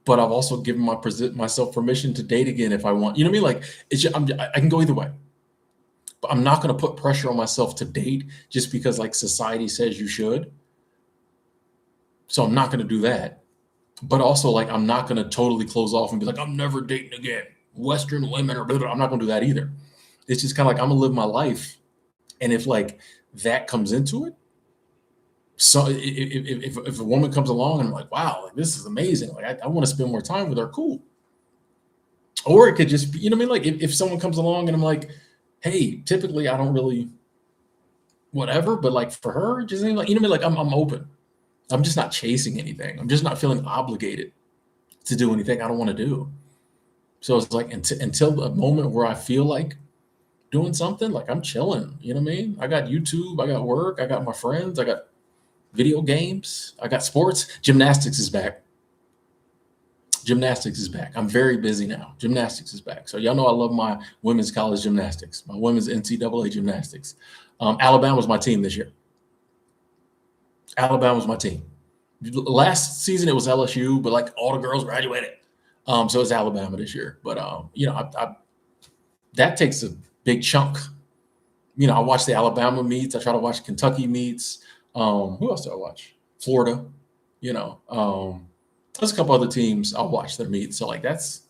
but I've also given myself permission to date again if I want. You know what I mean? Like I can go either way, but I'm not going to put pressure on myself to date just because like society says you should. So I'm not going to do that. But also like I'm not going to totally close off and be like I'm never dating again. Western women or blah, blah, blah. I'm not going to do that either. It's just kind of like I'm going to live my life, and if like that comes into it, so if a woman comes along and I'm like, wow, like this is amazing, like I want to spend more time with her, cool. Or it could just be, what I mean? Like if someone comes along and I'm like, hey, typically I don't really whatever, but like for her, just like, what I mean? Like I'm open. I'm just not chasing anything. I'm just not feeling obligated to do anything I don't want to do. So it's like until the moment where I feel like doing something, like I'm chilling. You know what I mean? I got YouTube, I got work, I got my friends, I got video games, I got sports. Gymnastics is back. Gymnastics is back. I'm very busy now. Gymnastics is back. So y'all know I love my women's college gymnastics, my women's NCAA gymnastics. Alabama was my team this year. Alabama was my team. Last season it was LSU, but like all the girls graduated. So it's Alabama this year. But that takes a big chunk. I watch the Alabama meets. I try to watch Kentucky meets. Who else do I watch? Florida. There's a couple other teams I'll watch their meets. So like that's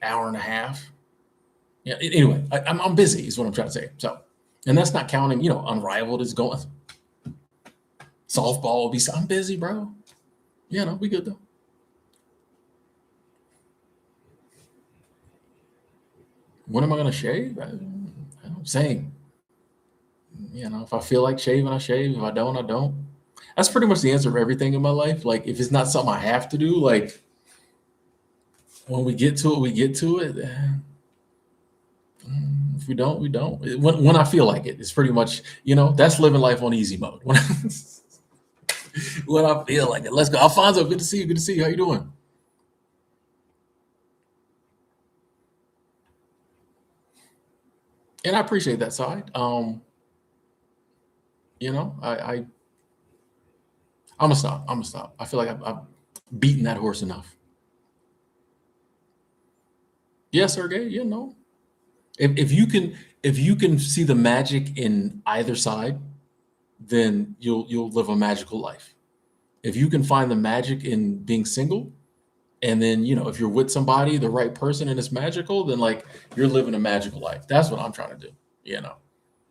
hour and a half. Yeah. Anyway, I'm busy is what I'm trying to say. So, and that's not counting. Unrivaled is going. Softball will be. I'm busy, bro. We good though. When am I gonna shave? Same. If I feel like shaving, I shave. If I don't, I don't. That's pretty much the answer of everything in my life. Like if it's not something I have to do, like when we get to it, we get to it. If we don't, we don't. When I feel like it, it's pretty much, that's living life on easy mode. When I feel like it. Let's go. Alfonso, good to see you. Good to see you. How you doing? And I appreciate that side. I I'm gonna stop. I'm gonna stop. I feel like I've beaten that horse enough. Yes, Sergey. If you can see the magic in either side, then you'll live a magical life. If you can find the magic in being single, And then, if you're with somebody, the right person, and it's magical, then like you're living a magical life. That's what I'm trying to do. You know,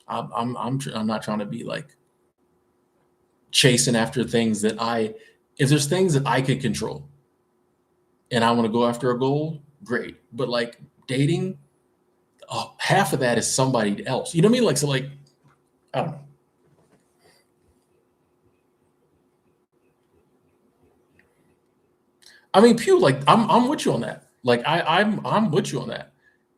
I'm not trying to be like chasing after things that if there's things that I could control and I want to go after a goal, great. But like dating, half of that is somebody else. You know what I mean? Like, so like, I don't know. I mean, Pew, like I'm with you on that. Like I'm with you on that.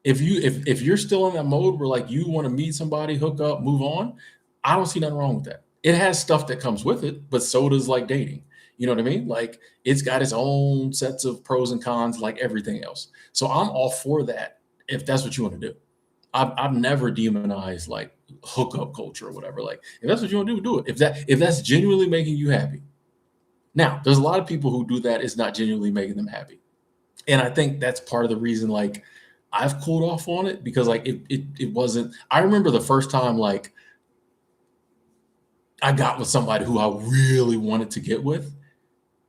If you're still in that mode where like you want to meet somebody, hook up, move on, I don't see nothing wrong with that. It has stuff that comes with it, but so does like dating. You know what I mean? Like it's got its own sets of pros and cons, like everything else. So I'm all for that if that's what you want to do. I've never demonized like hookup culture or whatever. Like if that's what you want to do it. If that's genuinely making you happy. Now, there's a lot of people who do that is not genuinely making them happy. And I think that's part of the reason like I've cooled off on it because like it wasn't. I remember the first time like I got with somebody who I really wanted to get with,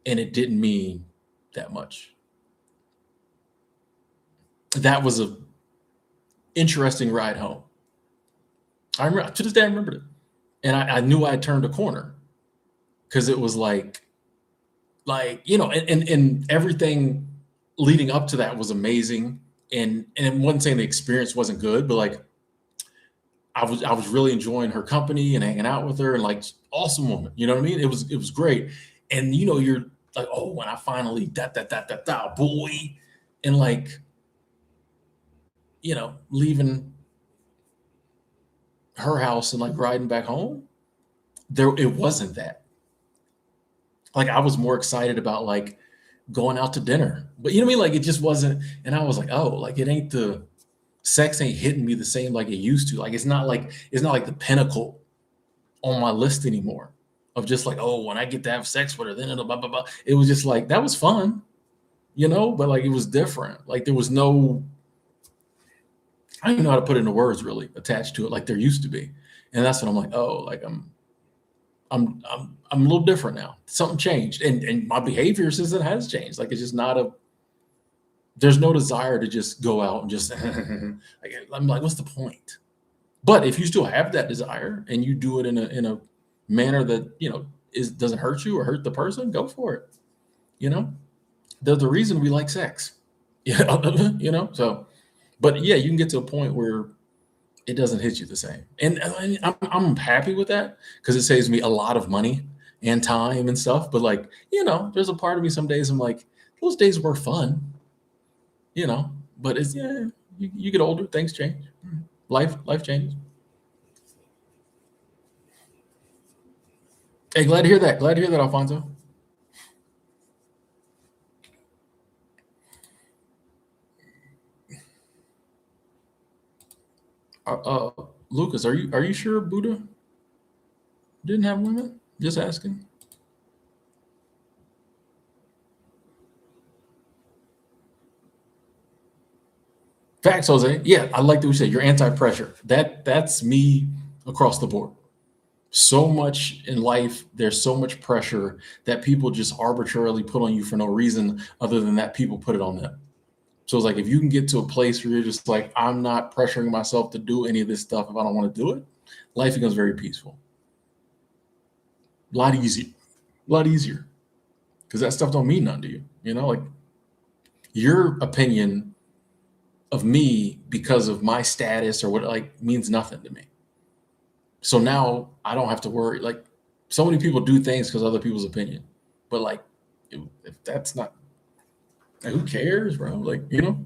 and it didn't mean that much. That was a interesting ride home. I remember to this day I remembered it. And I knew I turned a corner because it was and everything leading up to that was amazing. And it wasn't saying the experience wasn't good, but like I was really enjoying her company and hanging out with her and like awesome woman. You know what I mean? It was great. And you're like, oh, when I finally da boy, and like, leaving her house and like riding back home, it wasn't that. Like I was more excited about like going out to dinner. But you know what I mean? Like it just wasn't, and I was like, oh, like it ain't the sex ain't hitting me the same like it used to. Like it's not like the pinnacle on my list anymore of just like, oh, when I get to have sex with her, then it'll blah blah blah. It was just like that was fun, but like it was different. Like there was no, I don't even know how to put it into words really attached to it like there used to be. And that's when I'm like, oh, like I'm a little different now. Something changed. And my behavior since it has changed. Like it's just not there's no desire to just go out and just like I'm like, what's the point? But if you still have that desire and you do it in a manner that doesn't hurt you or hurt the person, go for it. You know, the reason we like sex. So, but yeah, you can get to a point where it doesn't hit you the same, and I'm happy with that because it saves me a lot of money and time and stuff. But like there's a part of me some days I'm like those days were fun, but it's you get older, things change. Life changes. Hey, glad to hear that. Glad to hear that, Alfonso. Uh, Lucas, are you sure Buddha didn't have women? Just asking. Facts, Jose. Yeah, I like that we said you're anti-pressure. That's me across the board. So much in life, there's so much pressure that people just arbitrarily put on you for no reason other than that people put it on them. So it's like if you can get to a place where you're just like, I'm not pressuring myself to do any of this stuff if I don't want to do it, life becomes very peaceful. A lot easier. A lot easier. Because that stuff don't mean nothing to you. Like your opinion of me because of my status or what like means nothing to me. So now I don't have to worry. Like so many people do things because other people's opinion, but like if that's not, like, who cares, bro? Like CM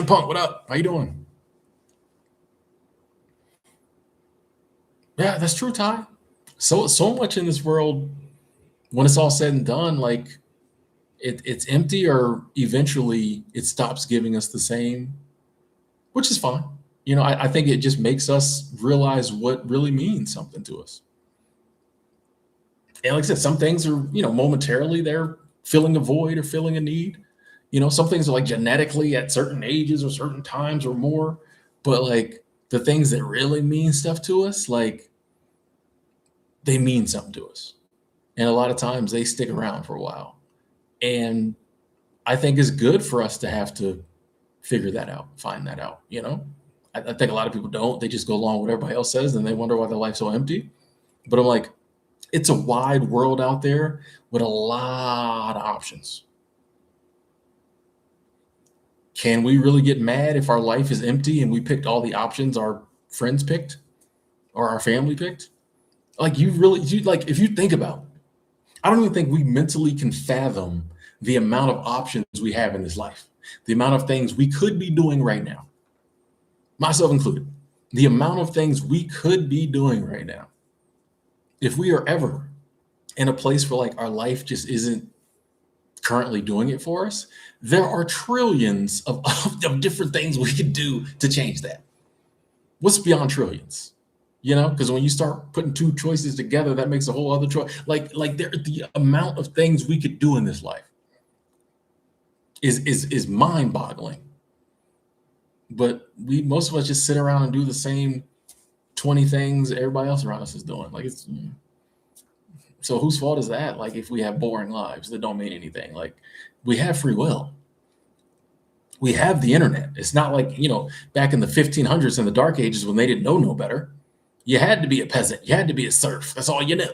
Punk, what up? How you doing? Yeah, that's true, Ty. So much in this world, when it's all said and done, like it's empty, or eventually it stops giving us the same, which is fine. I think it just makes us realize what really means something to us. And like I said, some things are, momentarily they're filling a void or filling a need. Some things are like genetically at certain ages or certain times or more. But like the things that really mean stuff to us, like they mean something to us. And a lot of times they stick around for a while. And I think it's good for us to have to figure that out, find that out, you know? I think a lot of people don't. They just go along with what everybody else says and they wonder why their life's so empty. But I'm like, it's a wide world out there with a lot of options. Can we really get mad if our life is empty and we picked all the options our friends picked or our family picked? Like like if you think about it, I don't even think we mentally can fathom the amount of options we have in this life, the amount of things we could be doing right now, myself included, the amount of things we could be doing right now. If we are ever in a place where like our life just isn't currently doing it for us, there are trillions of different things we could do to change that. What's beyond trillions? You know, because when you start putting two choices together, that makes a whole other choice. The amount of things we could do in this life is mind-boggling. But most of us just sit around and do the same 20 things everybody else around us is doing. Like so whose fault is that? Like if we have boring lives that don't mean anything, like we have free will. We have the internet. It's not like, back in the 1500s in the dark ages when they didn't know no better. You had to be a peasant. You had to be a serf. That's all you knew.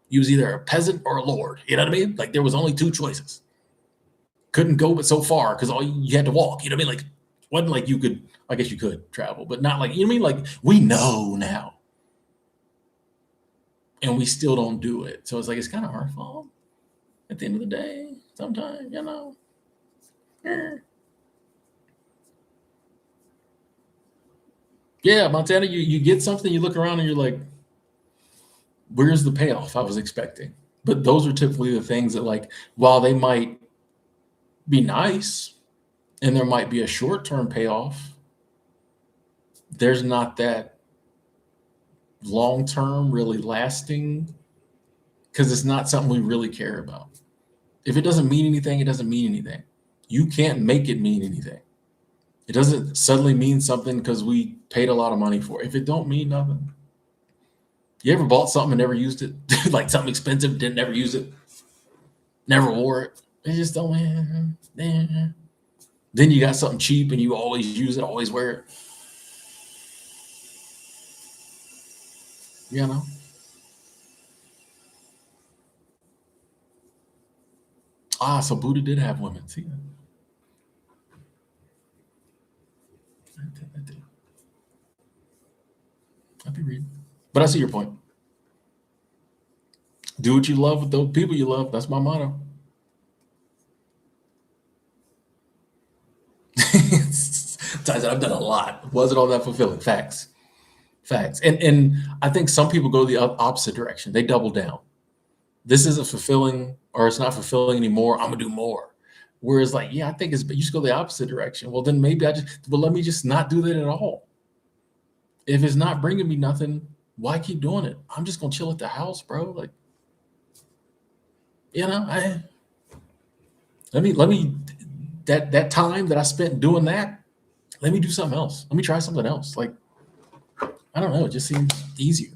You was either a peasant or a lord. You know what I mean? Like there was only two choices. Couldn't go but so far because you had to walk. You know what I mean? Like wasn't like you could, I guess you could travel, but not like, you know what I mean? Like we know now. And we still don't do it. So it's like, it's kind of our fault at the end of the day, sometimes, Yeah, Montana, you get something, you look around and you're like, where's the payoff I was expecting? But those are typically the things that like, while they might be nice and there might be a short-term payoff, there's not that long-term, really lasting, because it's not something we really care about. If it doesn't mean anything, it doesn't mean anything. You can't make it mean anything. It doesn't suddenly mean something because we paid a lot of money for it. If it don't mean nothing. You ever bought something and never used it? Like something expensive, never use it, never wore it. It just don't. Then you got something cheap and you always use it, always wear it. You know? So Buddha did have women. See that? I'd be reading. But I see your point. Do what you love with those people you love. That's my motto. I've done a lot. Was it all that fulfilling? Facts. And I think some people go the opposite direction. They double down. This isn't fulfilling, or it's not fulfilling anymore. I'm gonna do more. Whereas like, yeah, I think you just go the opposite direction. Well, then maybe let me just not do that at all. If it's not bringing me nothing, why keep doing it? I'm just gonna chill at the house, bro. Like, let me that time that I spent doing that, let me do something else. Let me try something else. Like, I don't know. It just seems easier.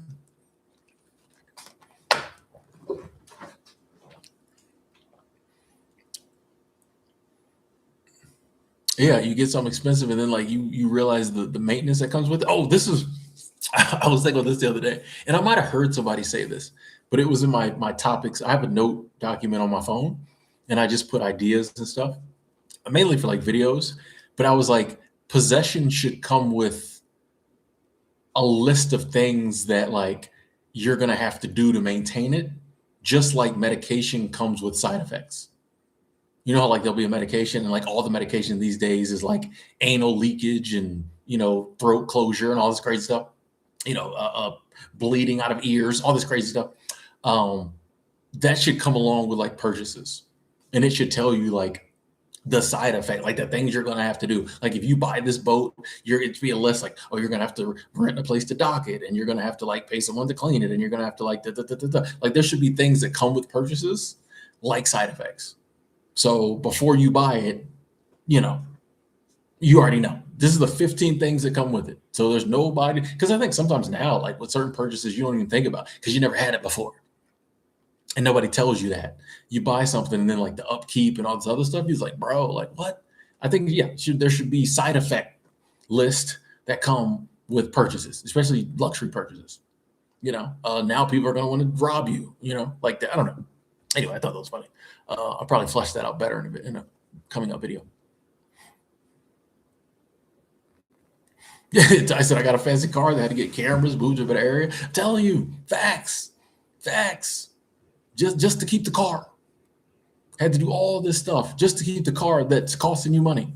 Yeah, you get something expensive and then like you realize the maintenance that comes with it. Oh, I was thinking of this the other day, and I might have heard somebody say this, but it was in my topics. I have a note document on my phone, and I just put ideas and stuff, mainly for like videos. But I was like, possession should come with a list of things that like you're gonna have to do to maintain it, just like medication comes with side effects. You know how like there'll be a medication and like all the medication these days is like anal leakage and throat closure and all this crazy stuff. Bleeding out of ears, all this crazy stuff. That should come along with like purchases, and it should tell you like the side effect, like the things you're going to have to do. Like if you buy this boat, it's be a list like, oh, you're going to have to rent a place to dock it, and you're going to have to like pay someone to clean it, and you're going to have to like like there should be things that come with purchases, like side effects. So before you buy it, you already know this is the 15 things that come with it. So there's nobody, because I think sometimes now, like with certain purchases, you don't even think about because you never had it before. and nobody tells you that. You buy something and then like the upkeep and all this other stuff. He's like, bro, like what? I think there should be side effect list that come with purchases, especially luxury purchases. Now people are going to want to rob you. Like that. I don't know. Anyway, I thought that was funny. I'll probably flesh that out better in a coming up video. I said I got a fancy car that had to get cameras, moved to an area. I'm telling you, facts. Just to keep the car. Had to do all this stuff just to keep the car that's costing you money.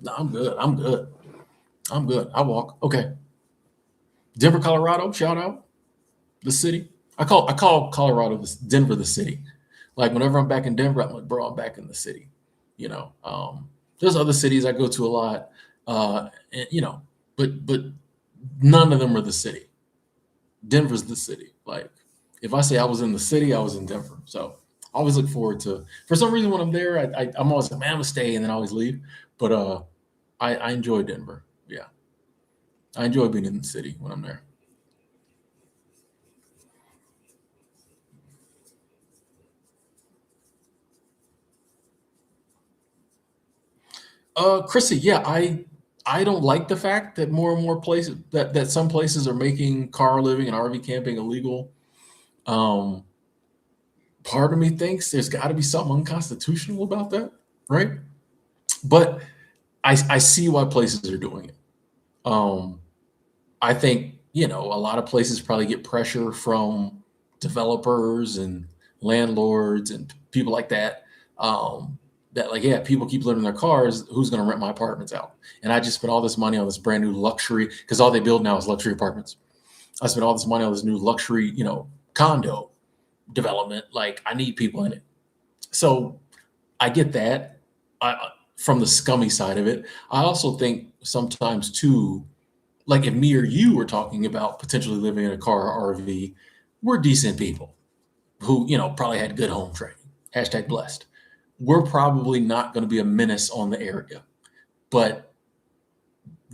No, I'm good. I walk. Okay. Denver, Colorado. Shout out the city. I call Colorado Denver the city. Like whenever I'm back in Denver, I'm like, bro, I'm back in the city. There's other cities I go to a lot, but none of them are the city. Denver's the city. Like if I say I was in the city, I was in Denver. So I always look forward to. For some reason, when I'm there, I'm always like, man, I'm gonna stay, and then I always leave. But I enjoy Denver. Yeah, I enjoy being in the city when I'm there. Chrissy, yeah, I don't like the fact that more and more places that some places are making car living and RV camping illegal. Um, Part of me thinks there's got to be something unconstitutional about that, right? But I see why places are doing it. Um, I think a lot of places probably get pressure from developers and landlords and people like that. That like, yeah, people keep living in their cars. Who's going to rent my apartments out? And I just spent all this money on this brand new luxury because all they build now is luxury apartments. I spent all this money on this new luxury, condo development. Like I need people in it. So I get that from the scummy side of it. I also think sometimes too, like if me or you were talking about potentially living in a car or RV, we're decent people who, probably had good home training. Hashtag blessed. We're probably not going to be a menace on the area, but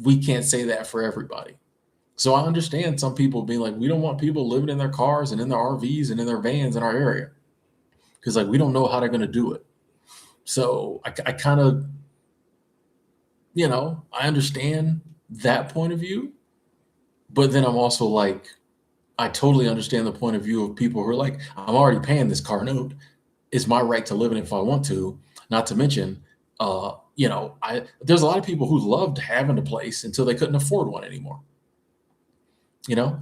we can't say that for everybody. So I understand some people being like, we don't want people living in their cars and in their RVs and in their vans in our area because like we don't know how they're going to do it. So I kind of, I understand that point of view, but then I'm also like, I totally understand the point of view of people who are like, I'm already paying this car note. It's my right to live in it if I want to. Not to mention, there's a lot of people who loved having a place until they couldn't afford one anymore.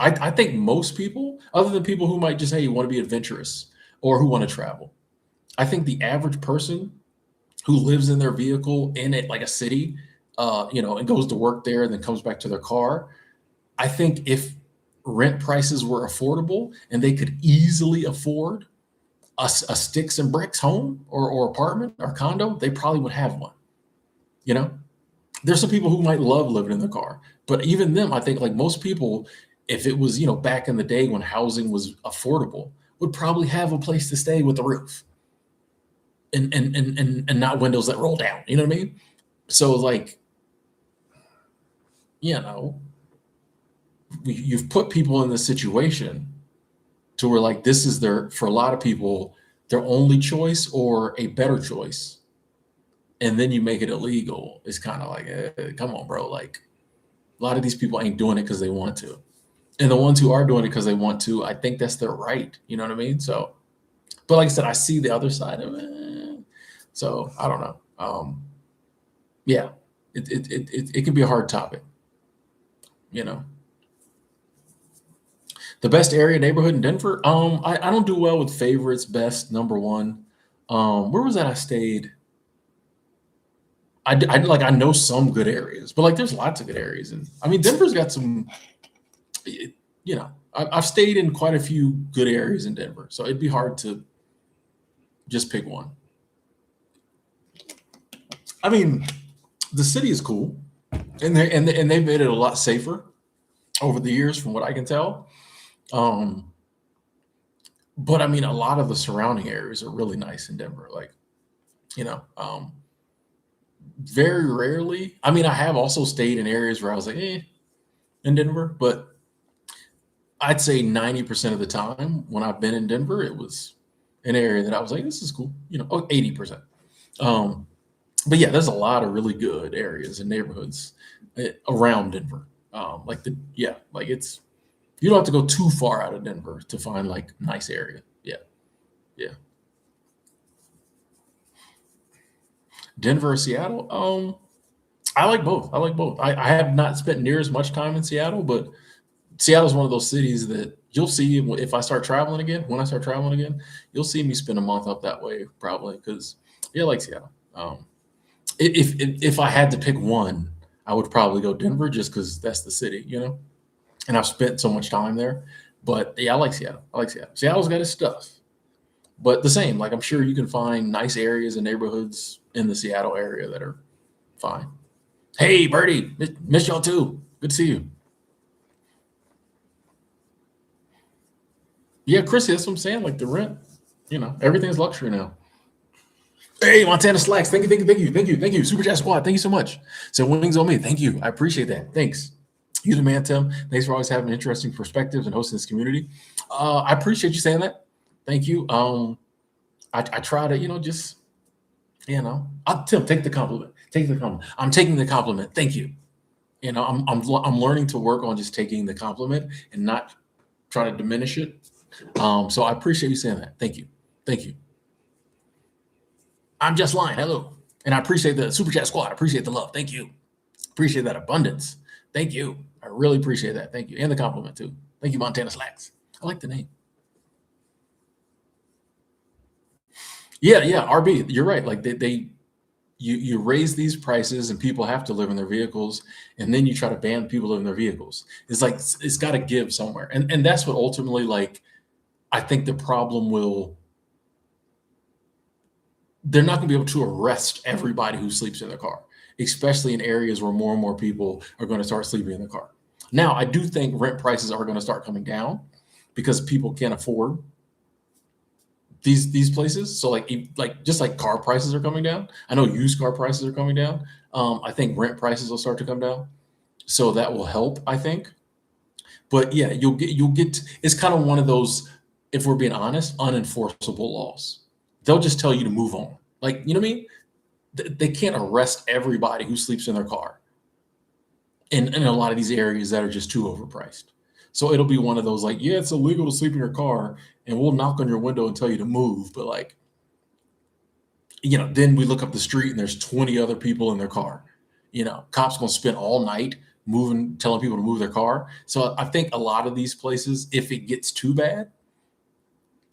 I think most people, other than people who might just, hey, want to be adventurous or who want to travel, I think the average person who lives in their vehicle in it like a city, and goes to work there and then comes back to their car. I think if rent prices were affordable and they could easily afford a sticks and bricks home or apartment or condo, they probably would have one. There's some people who might love living in their car, but even them, I think like most people, if it was, back in the day when housing was affordable, would probably have a place to stay with a roof and not windows that roll down. You know what I mean? So like, you've put people in this situation to where like this is for a lot of people, their only choice or a better choice. And then you make it illegal. It's kind of like, come on, bro. Like a lot of these people ain't doing it because they want to. And the ones who are doing it because they want to, I think that's their right. You know what I mean? So, but like I said, I see the other side of it. So I don't know. Yeah, it can be a hard topic. The best area neighborhood in Denver. I don't do well with favorites, best, number one. Where was that I stayed? I know some good areas, but like there's lots of good areas, and I mean Denver's got some. I've stayed in quite a few good areas in Denver, so it'd be hard to just pick one. I mean, the city is cool, and they've made it a lot safer over the years, from what I can tell. But I mean, a lot of the surrounding areas are really nice in Denver. Like, very rarely. I mean, I have also stayed in areas where I was like, in Denver, but I'd say 90% of the time when I've been in Denver, it was an area that I was like, this is cool, 80%. Um, but yeah, there's a lot of really good areas and neighborhoods around Denver. Like it's, you don't have to go too far out of Denver to find like nice area. Yeah. Yeah. Denver or Seattle? I like both. I like both. I have not spent near as much time in Seattle, but Seattle's one of those cities that you'll see if I start traveling again. When I start traveling again, you'll see me spend a month up that way probably because yeah, I like Seattle. If I had to pick one, I would probably go Denver just because that's the city, and I've spent so much time there. But yeah, I like Seattle. I like Seattle. Seattle's got its stuff, but the same. Like I'm sure you can find nice areas and neighborhoods in the Seattle area that are fine. Hey, Birdie, miss y'all too. Good to see you. Yeah, Chrissy, that's what I'm saying. Like the rent, everything's luxury now. Hey, Montana Slacks, thank you, thank you, thank you, thank you, thank you. Super Chat Squad, thank you so much. So wings on me, thank you. I appreciate that. Thanks. You the man, Tim. Thanks for always having interesting perspectives and hosting this community. I appreciate you saying that. Thank you. I try to, just, Tim, take the compliment. Take the compliment. I'm taking the compliment. Thank you. I'm learning to work on just taking the compliment and not try to diminish it. So I appreciate you saying that. Thank you. Thank you. I'm just lying. Hello. And I appreciate the Super Chat Squad. I appreciate the love. Thank you. Appreciate that abundance. Thank you. I really appreciate that. Thank you. And the compliment too. Thank you, Montana Slacks. I like the name. Yeah, RB, you're right. Like you raise these prices and people have to live in their vehicles, and then you try to ban people to live in their vehicles. It's like it's got to give somewhere. And that's what ultimately, like, I think the problem will, they're not going to be able to arrest everybody who sleeps in their car, especially in areas where more and more people are going to start sleeping in their car. Now, I do think rent prices are going to start coming down because people can't afford these places. So like just like car prices are coming down. I know used car prices are coming down. I think rent prices will start to come down. So that will help, I think. But yeah, you'll get it's kind of one of those, if we're being honest, unenforceable laws. They'll just tell you to move on. Like, you know what I mean? They can't arrest everybody who sleeps in their car in a lot of these areas that are just too overpriced. So it'll be one of those like, yeah, it's illegal to sleep in your car, and we'll knock on your window and tell you to move. But like, then we look up the street and there's 20 other people in their car. Cops gonna spend all night moving, telling people to move their car. So I think a lot of these places, if it gets too bad,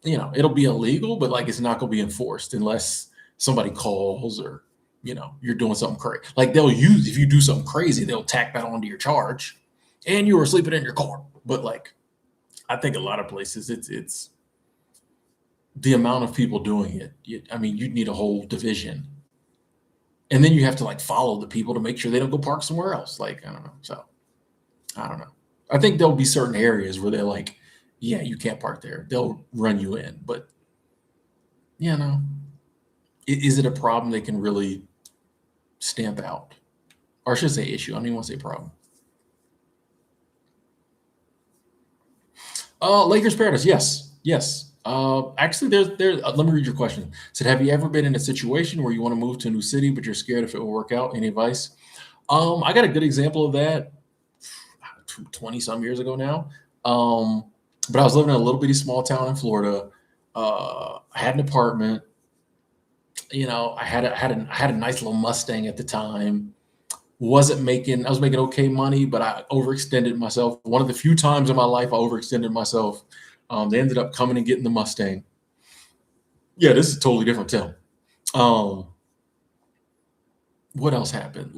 it'll be illegal, but like it's not gonna be enforced unless somebody calls or you're doing something crazy. Like if you do something crazy, they'll tack that onto your charge, and you were sleeping in your car. But like, I think a lot of places, it's the amount of people doing it. You'd need a whole division, and then you have to like follow the people to make sure they don't go park somewhere else. Like, I don't know. So I don't know. I think there'll be certain areas where they're like, yeah, you can't park there. They'll run you in, but is it a problem they can really stamp out? Or I should say issue. I don't even want to say problem. Lakers Paradise. Yes. Actually, there's. Let me read your question. It said, have you ever been in a situation where you want to move to a new city, but you're scared if it will work out? Any advice? I got a good example of that 20 some years ago now. But I was living in a little bitty small town in Florida. I had an apartment. I had a nice little Mustang at the time. I was making okay money, but I overextended myself. One of the few times in my life I overextended myself. They ended up coming and getting the Mustang. Yeah, this is totally different, Tim. What else happened?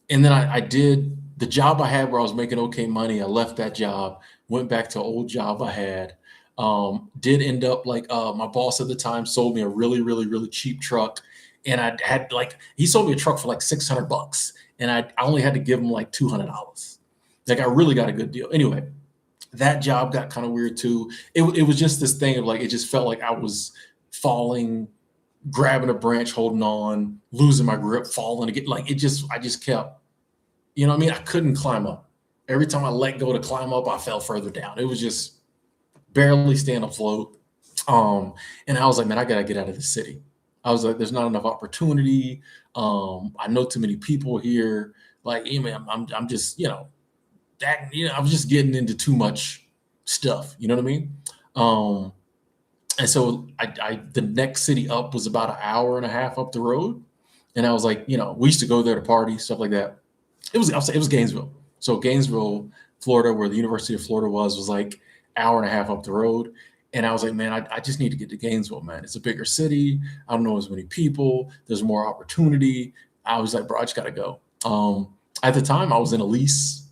And then I did the job I had where I was making okay money. I left that job, went back to an old job I had. Did end up my boss at the time sold me a really, really, really cheap truck. And I had he sold me a truck for like $600, and I only had to give him like $200. Like I really got a good deal. Anyway, that job got kind of weird too. It was just this thing of it just felt like I was falling, grabbing a branch, holding on, losing my grip, falling again. I just kept, I couldn't climb up. Every time I let go to climb up, I fell further down. It was just barely staying afloat. And I was like, man, I gotta get out of this city. I was like, there's not enough opportunity. I know too many people here. Like, yeah, man, I'm just, I was just getting into too much stuff. You know what I mean? Um, and so the next city up was about an hour and a half up the road. And I was like, we used to go there to party, stuff like that. I'll say it was Gainesville. So Gainesville, Florida, where the University of Florida was like hour and a half up the road. And I was like, man, I just need to get to Gainesville, man. It's a bigger city. I don't know as many people. There's more opportunity. I was like, bro, I just gotta go. At the time, I was in a lease,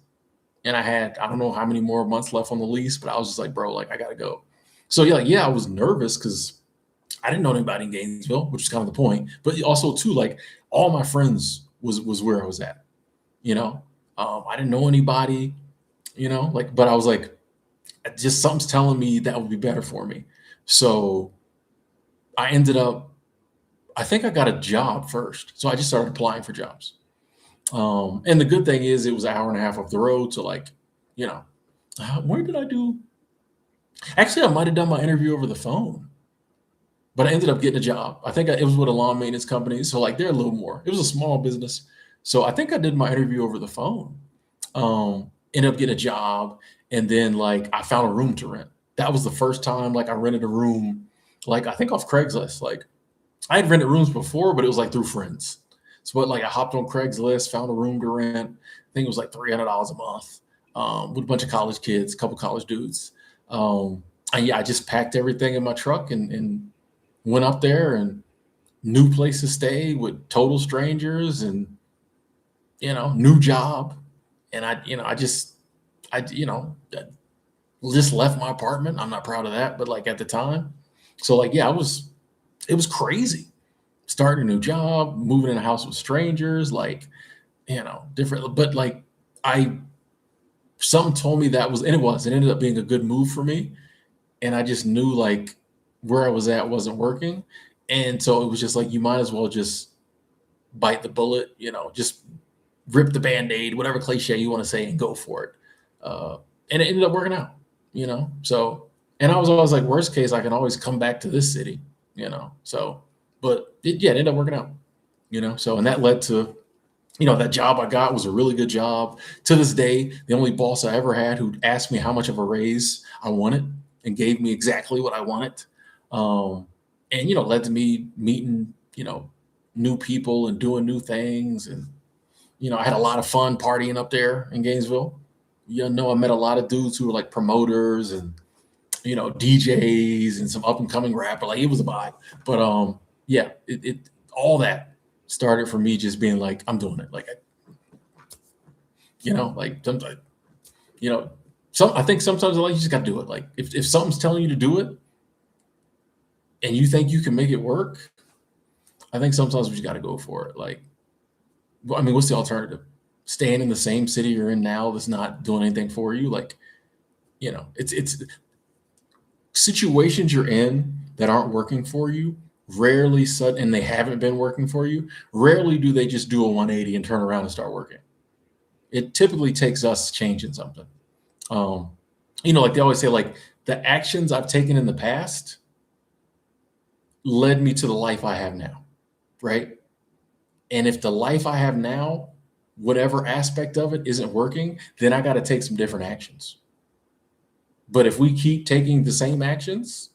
and I don't know how many more months left on the lease, but I was just like, bro, like I gotta go. So yeah, I was nervous because I didn't know anybody in Gainesville, which is kind of the point. But also too, like all my friends was where I was at. You know, I didn't know anybody. But I was like, just something's telling me that would be better for me. So I ended up, I think I got a job first. So I just started applying for jobs. And the good thing is it was an hour and a half up the road. So like, where did I do? Actually, I might have done my interview over the phone, but I ended up getting a job. I think it was with a lawn maintenance company. So like they're a little more, it was a small business. So I think I did my interview over the phone. Ended up getting a job, and then like I found a room to rent. That was the first time like I rented a room, like I think off Craigslist. Like I had rented rooms before, but it was like through friends. So like I hopped on Craigslist, found a room to rent. I think it was like $300 a month, with a bunch of college kids, a couple college dudes. And yeah, I just packed everything in my truck and went up there, and new place to stay with total strangers, and new job. And I just left my apartment. I'm not proud of that, but like at the time, so like yeah, it was crazy starting a new job, moving in a house with strangers, like different. But like I, something told me that was, and it ended up being a good move for me. And I just knew like where I was at wasn't working, and so it was just like you might as well just bite the bullet, just rip the band-aid, whatever cliche you want to say, and go for it. And it ended up working out, So, and I was always like, worst case, I can always come back to this city, So, but it ended up working out, So, and that led to, that job I got was a really good job. To this day, the only boss I ever had who asked me how much of a raise I wanted and gave me exactly what I wanted. And, led to me meeting, new people and doing new things. And, I had a lot of fun partying up there in Gainesville. I met a lot of dudes who were like promoters and, DJs and some up and coming rapper. Like it was a vibe. But yeah, it all that started for me just being like, I'm doing it. Like, like sometimes, I think sometimes like you just got to do it. Like if something's telling you to do it and you think you can make it work, I think sometimes we just got to go for it. Like, I mean, what's the alternative? Staying in the same city you're in now that's not doing anything for you. Like, it's situations you're in that aren't working for you. Rarely, and they haven't been working for you. Rarely do they just do a 180 and turn around and start working. It typically takes us changing something. Like they always say, like the actions I've taken in the past led me to the life I have now, right? And if the life I have now, whatever aspect of it isn't working, then I got to take some different actions. But if we keep taking the same actions,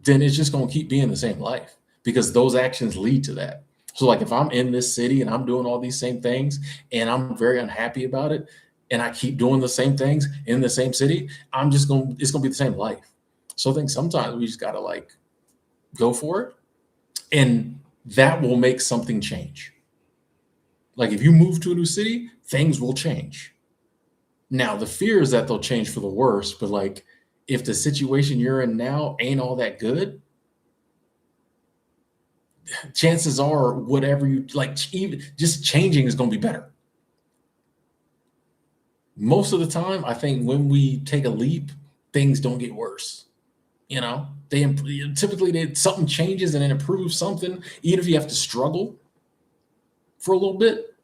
then it's just going to keep being the same life because those actions lead to that. So like if I'm in this city and I'm doing all these same things and I'm very unhappy about it, and I keep doing the same things in the same city, it's going to be the same life. So I think sometimes we just got to like go for it, and that will make something change. Like if you move to a new city, things will change. Now the fear is that they'll change for the worse, but like if the situation you're in now ain't all that good, chances are whatever you like, even just changing is going to be better. Most of the time, I think when we take a leap, things don't get worse. They typically something changes and it improves something, even if you have to struggle for a little bit.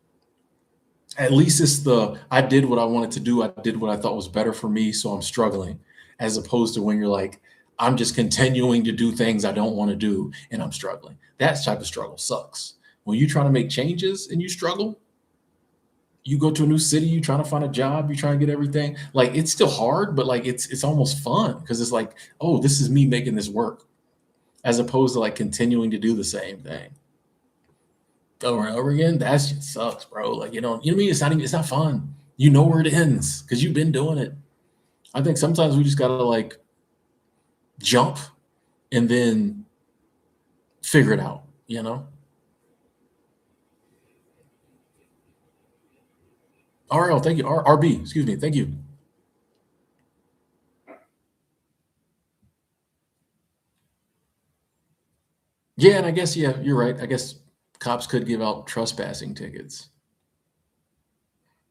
At least it's I did what I wanted to do. I did what I thought was better for me, so I'm struggling. As opposed to when you're like, I'm just continuing to do things I don't want to do and I'm struggling. That type of struggle sucks. When you're trying to make changes and you struggle, you go to a new city, you trying to find a job, you trying to get everything. Like it's still hard, but like it's almost fun because it's like, oh, this is me making this work, as opposed to like continuing to do the same thing over and over again. That shit sucks, bro. Like you know what I mean? It's not fun. You know where it ends because you've been doing it. I think sometimes we just gotta like jump and then figure it out, you know? RL, thank you. RB, excuse me, thank you. Yeah, and I guess yeah, you're right. I guess cops could give out trespassing tickets,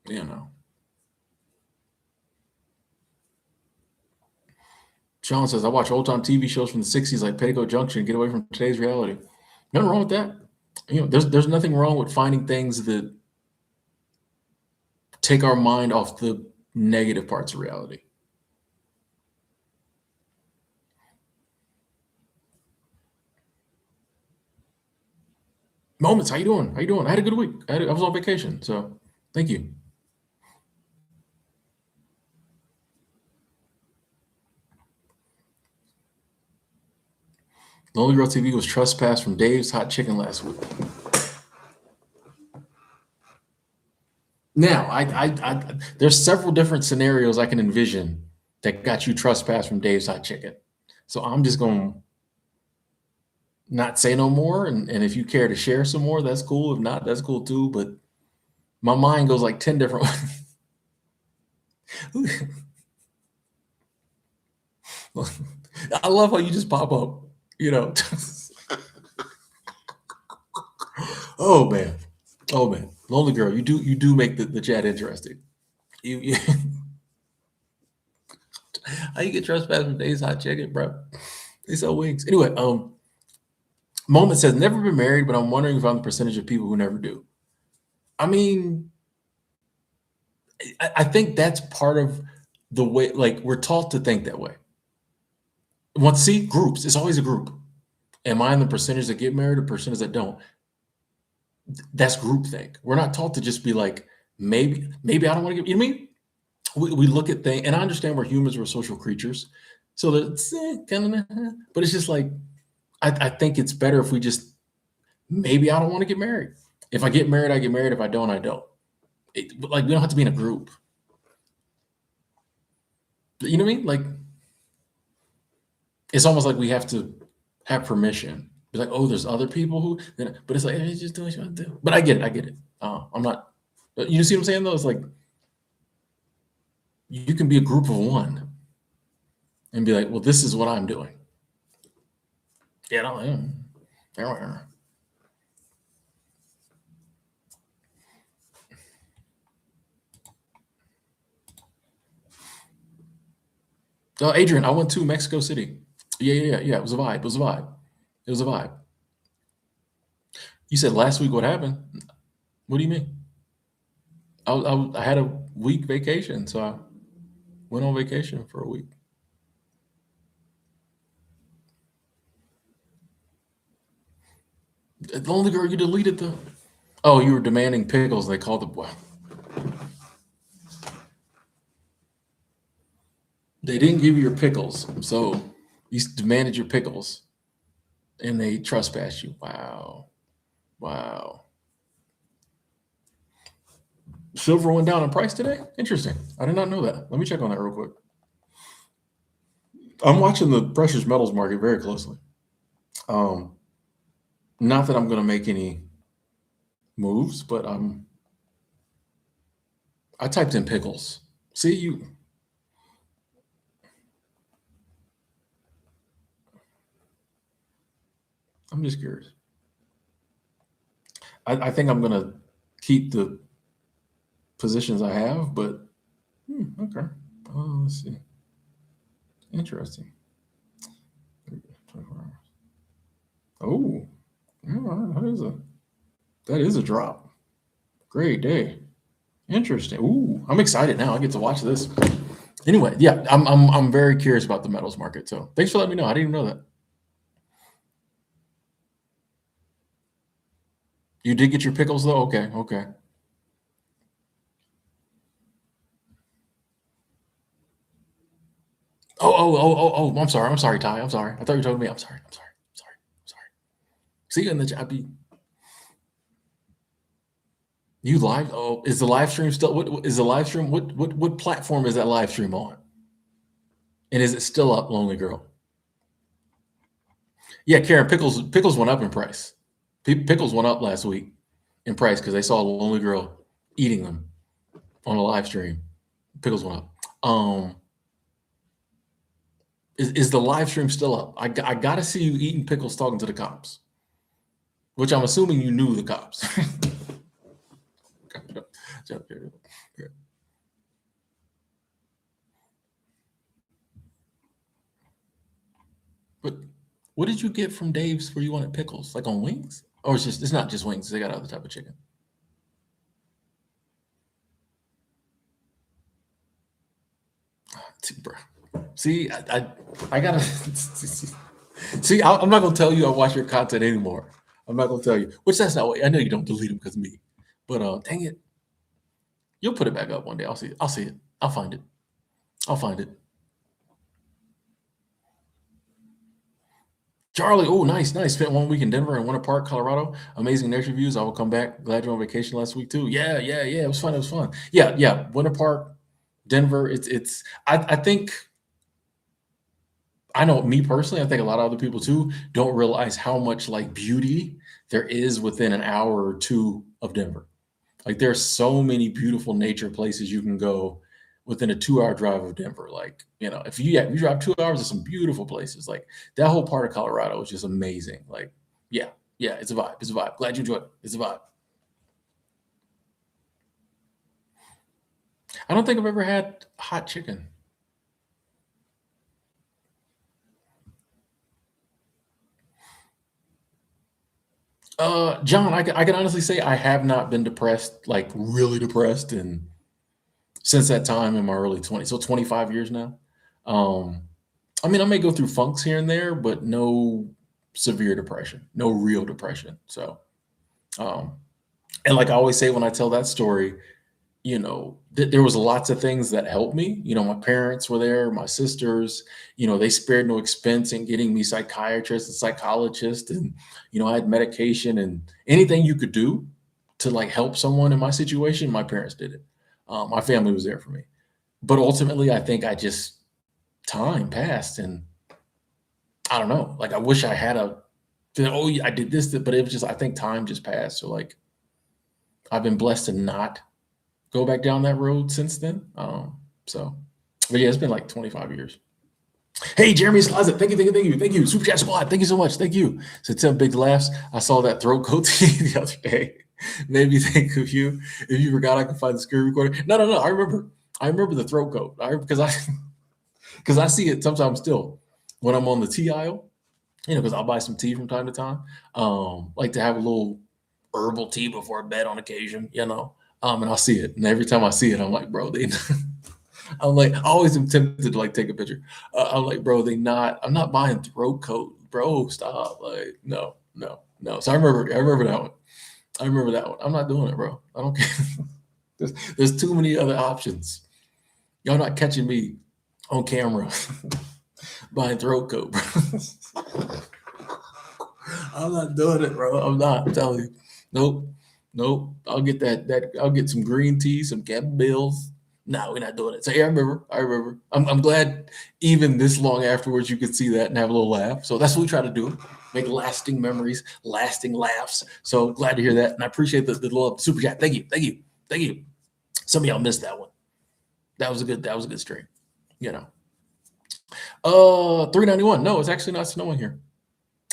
you know. Sean says, I watch old time TV shows from the 60s like Petticoat Junction, get away from today's reality. Nothing wrong with that. You know, there's nothing wrong with finding things that take our mind off the negative parts of reality. Moments, how you doing? How you doing? I had a good week. I was on vacation, so thank you. Lonely Girl TV was trespassed from Dave's Hot Chicken last week. Now, there's several different scenarios I can envision that got you trespassed from Dave's Hot Chicken. So I'm just going to not say no more. And if you care to share some more, that's cool. If not, that's cool too. But my mind goes like 10 different ways. I love how you just pop up, you know. Oh man. Oh man. Lonely Girl, you do make the chat interesting. You how you get trespassed from Dave's Hot Chicken, bro? They sell wings. Anyway, Moment says never been married, but I'm wondering if I'm the percentage of people who never do. I mean, I think that's part of the way, like we're taught to think that way. Once see groups, it's always a group. Am I in the percentage that get married or percentage that don't? That's groupthink. We're not taught to just be like, maybe I don't want to get, you know what I mean? We look at things, and I understand we're humans, we're social creatures. So that's kind of, but it's just like, I think it's better if we just, maybe I don't want to get married. If I get married, I get married. If I don't, I don't. Like, we don't have to be in a group. You know what I mean? Like, it's almost like we have to have permission. Be like, oh, there's other people who, but it's like, hey, just do what you want to do. But I get it. I get it. I'm not, you see what I'm saying though? It's like, you can be a group of one and be like, well, this is what I'm doing. Yeah, I am. Oh, Adrian, I went to Mexico City. Yeah. It was a vibe. It was a vibe. It was a vibe. You said last week what happened? What do you mean? I had a week vacation, so I went on vacation for a week. The only girl you deleted the. Oh, you were demanding pickles. They called it. Well, they didn't give you your pickles, so you demanded your pickles, and they trespassed you. Wow, wow. Silver went down in price today. Interesting. I did not know that. Let me check on that real quick. I'm watching the precious metals market very closely. Um, Not that I'm going to make any moves, but I typed in pickles. See you. I'm just curious. I think I'm going to keep the positions I have, but okay. Oh, let's see. Interesting. 24 hours. Oh, yeah, that is a drop. Great day. Interesting. Ooh, I'm excited now. I get to watch this. Anyway, yeah, I'm very curious about the metals market. So thanks for letting me know. I didn't even know that. You did get your pickles though? Okay, okay. Oh, I'm sorry. I'm sorry, Ty. I'm sorry. I thought you were talking to me. I'm sorry. I'm sorry. I'm sorry. I'm sorry. See you in the chat. You live? Oh, is the live stream still? What is the live stream? What platform is that live stream on? And is it still up, Lonely Girl? Yeah, Karen, pickles went up in price. Pickles went up last week in price because they saw a Lonely Girl eating them on a live stream. Pickles went up. Is the live stream still up? I got to see you eating pickles talking to the cops, which I'm assuming you knew the cops. But what did you get from Dave's where you wanted pickles? Like on wings? Or it's not just wings, they got other type of chicken. See, I gotta see. I'm not gonna tell you I watch your content anymore. I'm not gonna tell you, which that's not. I know you don't delete them because of me, but dang it, you'll put it back up one day. I'll see it. I'll see it. I'll find it. I'll find it. Charlie, oh, nice, nice. Spent 1 week in Denver and Winter Park, Colorado. Amazing nature views. I will come back. Glad you're on vacation last week too. Yeah, yeah, yeah. It was fun. It was fun. Yeah, yeah. Winter Park, Denver. It's. I think. I know me personally. I think a lot of other people too don't realize how much like beauty there is within an hour or two of Denver. Like there's so many beautiful nature places you can go within a 2 hour drive of Denver. Like, if you drive 2 hours, there's some beautiful places. Like that whole part of Colorado is just amazing. Like, yeah, yeah, it's a vibe. It's a vibe. Glad you enjoyed it. It's a vibe. I don't think I've ever had hot chicken. John, I can honestly say I have not been depressed, like really depressed, and since that time in my early 20s, so 25 years now. Um, I mean, I may go through funks here and there, but no severe depression, no real depression. So, um, and like I always say when I tell that story, there was lots of things that helped me. My parents were there, my sisters, they spared no expense in getting me psychiatrists and psychologists, and I had medication and anything you could do to like help someone in my situation. My parents did it. My family was there for me, but ultimately, I think I just time passed and I don't know. Like I wish I had oh yeah, I did this, but it was just I think time just passed. So like I've been blessed to not go back down that road since then. So but yeah, it's been like 25 years. Hey, Jeremy's Closet. Thank you, thank you, thank you, thank you. Super Chat Squad. Thank you so much. Thank you. So Tim Big Laughs. I saw that throat coat the other day. Made me think of you. If you forgot I could find the screen recorder. No. I remember. I remember the throat coat. Because I see it sometimes still when I'm on the tea aisle, because I'll buy some tea from time to time. Like to have a little herbal tea before bed on occasion, and I'll see it. And every time I see it, I'm like, bro, I'm like, I always am tempted to like take a picture. I'm like, bro, I'm not buying throat coat, bro, stop. Like, no, no, no. So I remember that one. I remember that one. I'm not doing it, bro. I don't care. there's too many other options. Y'all not catching me on camera buying throat coat, bro. I'm not doing it, bro. I'm not. I'm telling you. Nope. Nope. I'll get that I'll get some green tea, some Campbell's. No, we're not doing it. So yeah, I remember. I'm glad even this long afterwards you could see that and have a little laugh. So that's what we try to do. Make lasting memories, lasting laughs. So glad to hear that. And I appreciate the little super chat. Thank you. Thank you. Thank you. Some of y'all missed that one. That was a good stream. 391. No, it's actually not snowing here.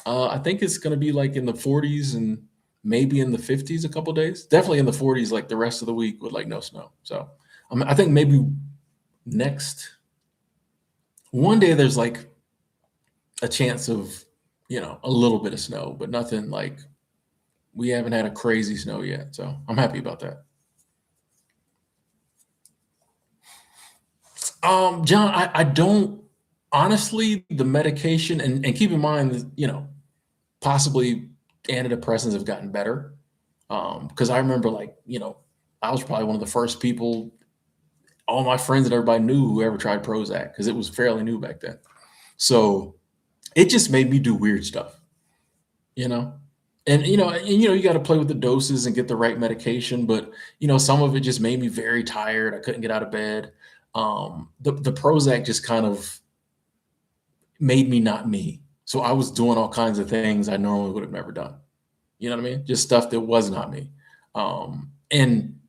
I think it's going to be like in the 40s and maybe in the 50s a couple days. Definitely in the 40s like the rest of the week with like no snow. So I think maybe next one day there's like a chance of a little bit of snow, but nothing like we haven't had a crazy snow yet. So I'm happy about that. John, I don't honestly, the medication, and keep in mind that, possibly antidepressants have gotten better. Because I remember, like, I was probably one of the first people, all my friends and everybody knew, who ever tried Prozac, because it was fairly new back then. So it just made me do weird stuff, you know? You got to play with the doses and get the right medication, but some of it just made me very tired. I couldn't get out of bed. The Prozac just kind of made me not me. So I was doing all kinds of things I normally would have never done. You know what I mean? Just stuff that was not me. And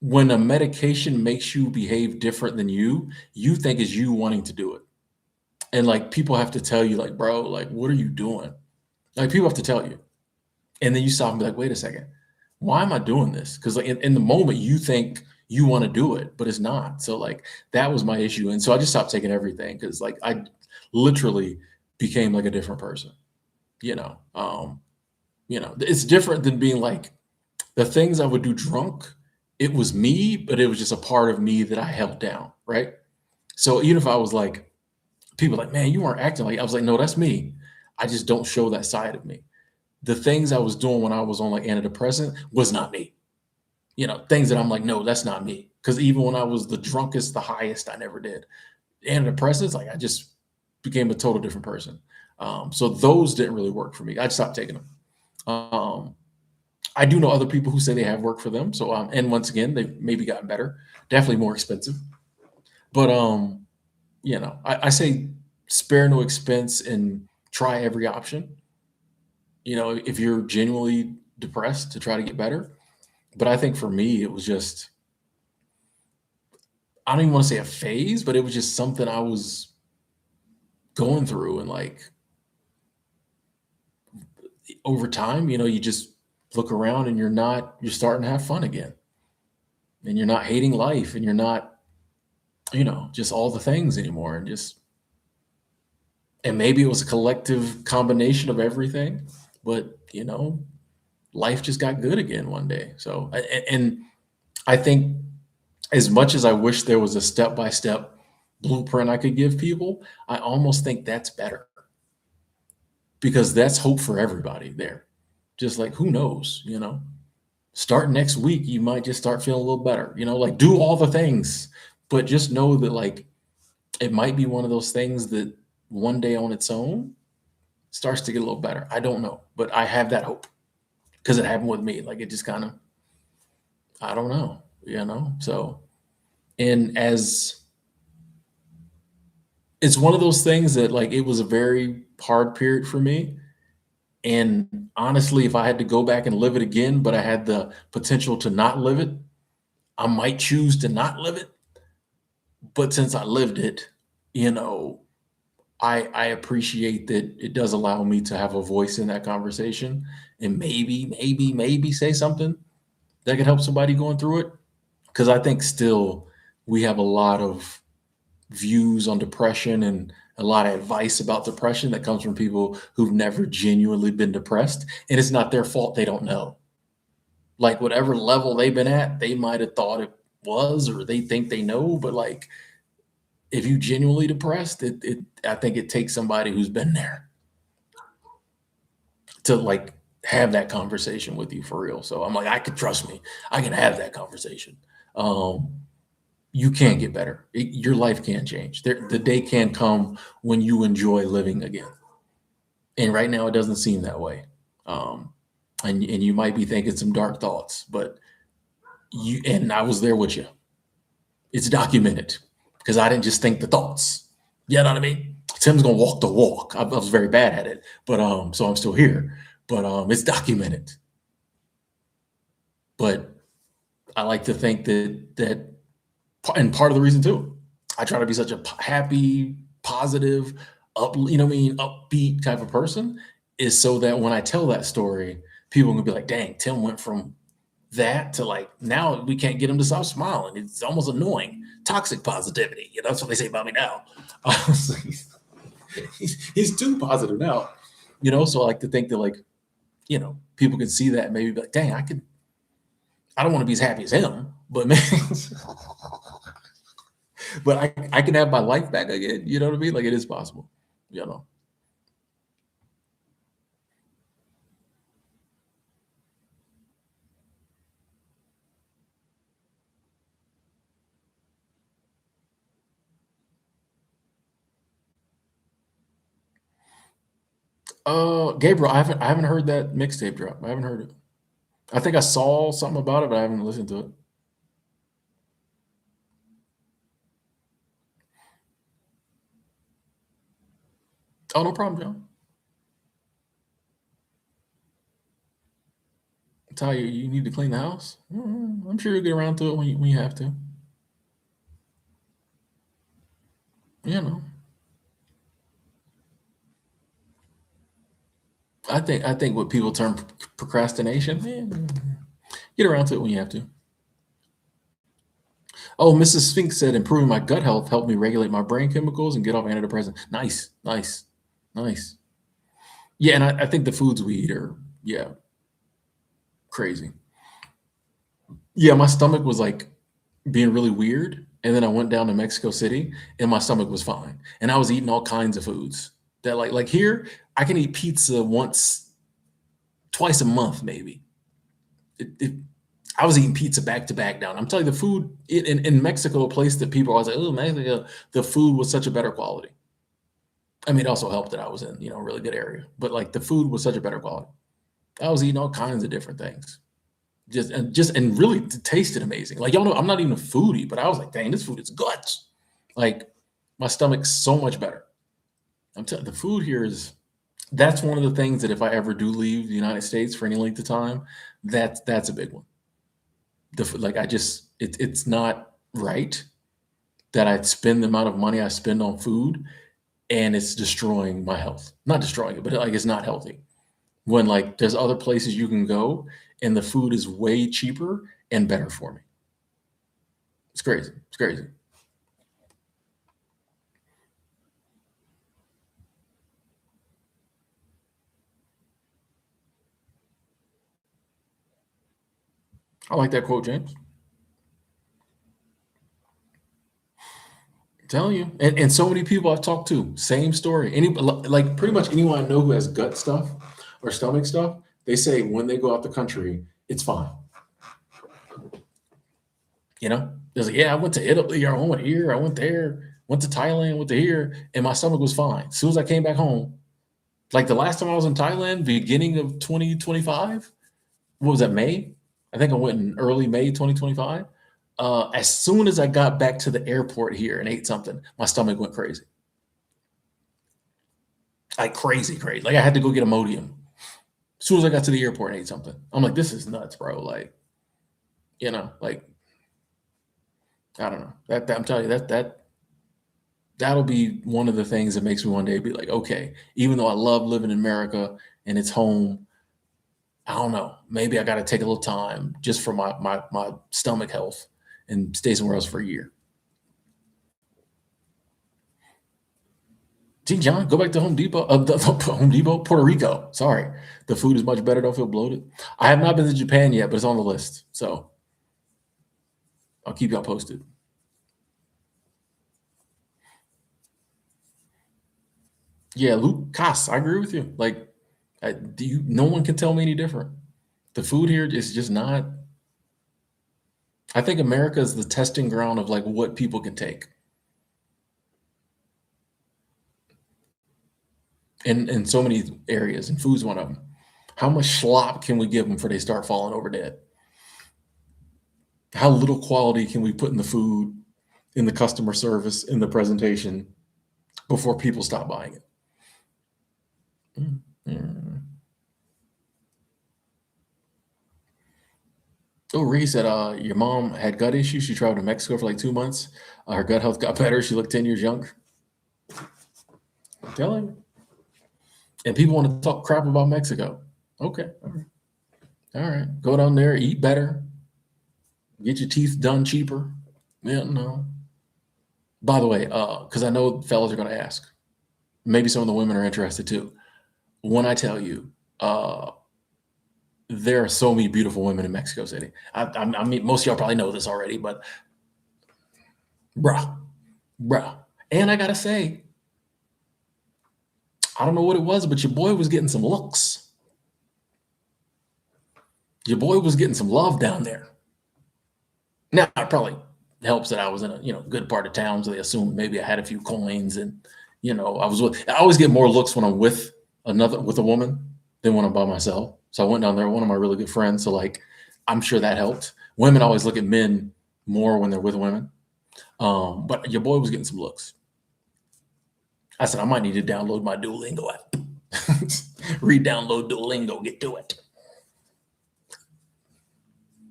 when a medication makes you behave different than you think is you wanting to do it. And like people have to tell you, like, bro, like, what are you doing? Like people have to tell you. And then you stop and be like, wait a second, why am I doing this? Because like in the moment you think you want to do it, but it's not. So like that was my issue. And so I just stopped taking everything because like I literally became like a different person, you know. It's different than being like the things I would do drunk, it was me, but it was just a part of me that I held down, right? So even if I was like, people like, man, you weren't acting like, I was like, no, that's me. I just don't show that side of me. The things I was doing when I was on like antidepressant was not me. Things that I'm like, no, that's not me. Because even when I was the drunkest, the highest, I never did. Antidepressants, like I just became a total different person. So those didn't really work for me. I stopped taking them. I do know other people who say they have worked for them. So and once again, they've maybe gotten better, definitely more expensive. But I say spare no expense and try every option. If you're genuinely depressed to try to get better. But I think for me, it was just, I don't even want to say a phase, but it was just something I was going through. And like over time, you just look around and you're starting to have fun again. And you're not hating life and you're not, just all the things anymore. And maybe it was a collective combination of everything, but life just got good again one day. So, and I think as much as I wish there was a step-by-step blueprint I could give people, I almost think that's better because that's hope for everybody there. Just like, who knows, start next week, you might just start feeling a little better, like do all the things, but just know that like, it might be one of those things that one day on its own starts to get a little better. I don't know, but I have that hope because it happened with me. Like it just kind of, I don't know, so, and as it's one of those things that like, it was a very hard period for me. And honestly, if I had to go back and live it again, but I had the potential to not live it, I might choose to not live it. But since I lived it, I appreciate that it does allow me to have a voice in that conversation and maybe say something that could help somebody going through it. Because I think still we have a lot of views on depression and a lot of advice about depression that comes from people who've never genuinely been depressed. And it's not their fault. They don't know. Like whatever level they've been at, they might have thought it was, or they think they know, but like if you genuinely depressed, I think it takes somebody who's been there to like have that conversation with you for real. So I'm like, I could trust me. I can have that conversation. You can get better. Your life can change. The day can come when you enjoy living again. And right now it doesn't seem that way. And you might be thinking some dark thoughts, but and I was there with you. It's documented because I didn't just think the thoughts. You know what I mean? Tim's gonna walk the walk. I was very bad at it, but so I'm still here. But it's documented. But I like to think that, and part of the reason too, I try to be such a happy, positive, upbeat type of person, is so that when I tell that story, people can be like, "Dang, Tim went from that to like now we can't get him to stop smiling. It's almost annoying. Toxic positivity. That's what they say about me now. He's too positive now. So I like to think that like, people can see that and maybe be like, dang, I don't want to be as happy as him, but man, but I can have my life back again. You know what I mean? Like it is possible. You know. Gabriel, I haven't heard that mixtape drop. I haven't heard it. I think I saw something about it, but I haven't listened to it. Oh, no problem, John. Tell you need to clean the house. I'm sure you'll get around to it when you have to. You know, I think what people term procrastination. Get around to it when you have to. Oh, Mrs. Sphinx said improving my gut health helped me regulate my brain chemicals and get off antidepressants. Nice, nice, nice. Yeah, and I think the foods we eat are crazy. Yeah, my stomach was like being really weird, and then I went down to Mexico City, and my stomach was fine, and I was eating all kinds of foods that like here I can eat pizza twice a month maybe. It, I was eating pizza back to back down. I'm telling you, the food in Mexico, a place that people always like, oh, Mexico, the food was such a better quality. I mean, it also helped that I was in a really good area, but like the food was such a better quality. I was eating all kinds of different things, and really it tasted amazing. Like y'all know, I'm not even a foodie, but I was like, dang, this food is guts. Like my stomach's so much better. I'm telling the food here is. That's one of the things that if I ever do leave the United States for any length of time, that's a big one. Like it's not right that I spend the amount of money I spend on food and it's destroying my health. Not destroying it, but like it's not healthy. When like there's other places you can go and the food is way cheaper and better for me. It's crazy. It's crazy. I like that quote, James. I'm telling you, and so many people I've talked to, same story. Like pretty much anyone I know who has gut stuff or stomach stuff, they say when they go out the country, it's fine. There's like, yeah, I went to Italy, or I went here, I went there, went to Thailand, went to here, and my stomach was fine. As soon as I came back home, like the last time I was in Thailand, beginning of 2025, what was that, May? I think I went in early May 2025. As soon as I got back to the airport here and ate something, my stomach went crazy. Like crazy, crazy. Like I had to go get Imodium. As soon as I got to the airport and ate something, I'm like, this is nuts, bro. Like, like I don't know. I'm telling you that'll be one of the things that makes me one day be like, okay, even though I love living in America and it's home, I don't know. Maybe I got to take a little time just for my stomach health and stay somewhere else for a year. Gee, John, go back to Home Depot. Home Depot, Puerto Rico. Sorry, the food is much better. Don't feel bloated. I have not been to Japan yet, but it's on the list, so I'll keep y'all posted. Yeah, Luke Cass, I agree with you. Like, no one can tell me any different. The food here is just not. I think America is the testing ground of like what people can take, in so many areas, and food's one of them. How much slop can we give them before they start falling over dead? How little quality can we put in the food, in the customer service, in the presentation before people stop buying it? Mm. Oh, Ricky said, your mom had gut issues. She traveled to Mexico for like 2 months. Her gut health got better. She looked 10 years younger. I'm telling you. And people want to talk crap about Mexico. Okay. All right. All right. Go down there, eat better, get your teeth done cheaper. Yeah, no. By the way, because I know fellas are going to ask, maybe some of the women are interested too. When I tell you, there are so many beautiful women in Mexico City. I mean, most of y'all probably know this already, but bruh, bruh. And I gotta say, I don't know what it was, but your boy was getting some looks. Your boy was getting some love down there. Now it probably helps that I was in a good part of town, so they assumed maybe I had a few coins, and I always get more looks when I'm with a woman than when I'm by myself. So I went down there with one of my really good friends. So like, I'm sure that helped. Women always look at men more when they're with women. But your boy was getting some looks. I said I might need to download my Duolingo app. Re-download Duolingo, get to it.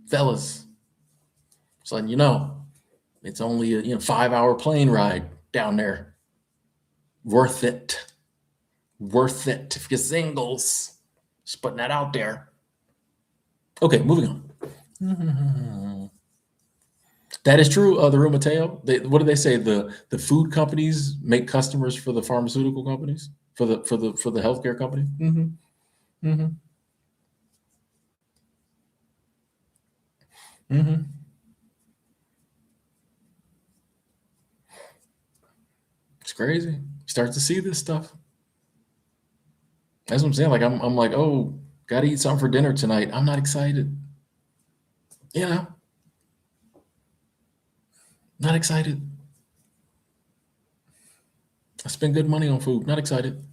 Fellas, so it's only a 5-hour plane ride down there. Worth it. Worth it if you're singles. Just putting that out there. Okay, moving on. That is true. The Rue Mateo. What do they say? The food companies make customers for the pharmaceutical companies, for the healthcare company. Mm-hmm. Mm-hmm. Mm-hmm. It's crazy. You start to see this stuff. That's what I'm saying. Like I'm like, oh, gotta eat something for dinner tonight. I'm not excited. Not excited. I spend good money on food. Not excited.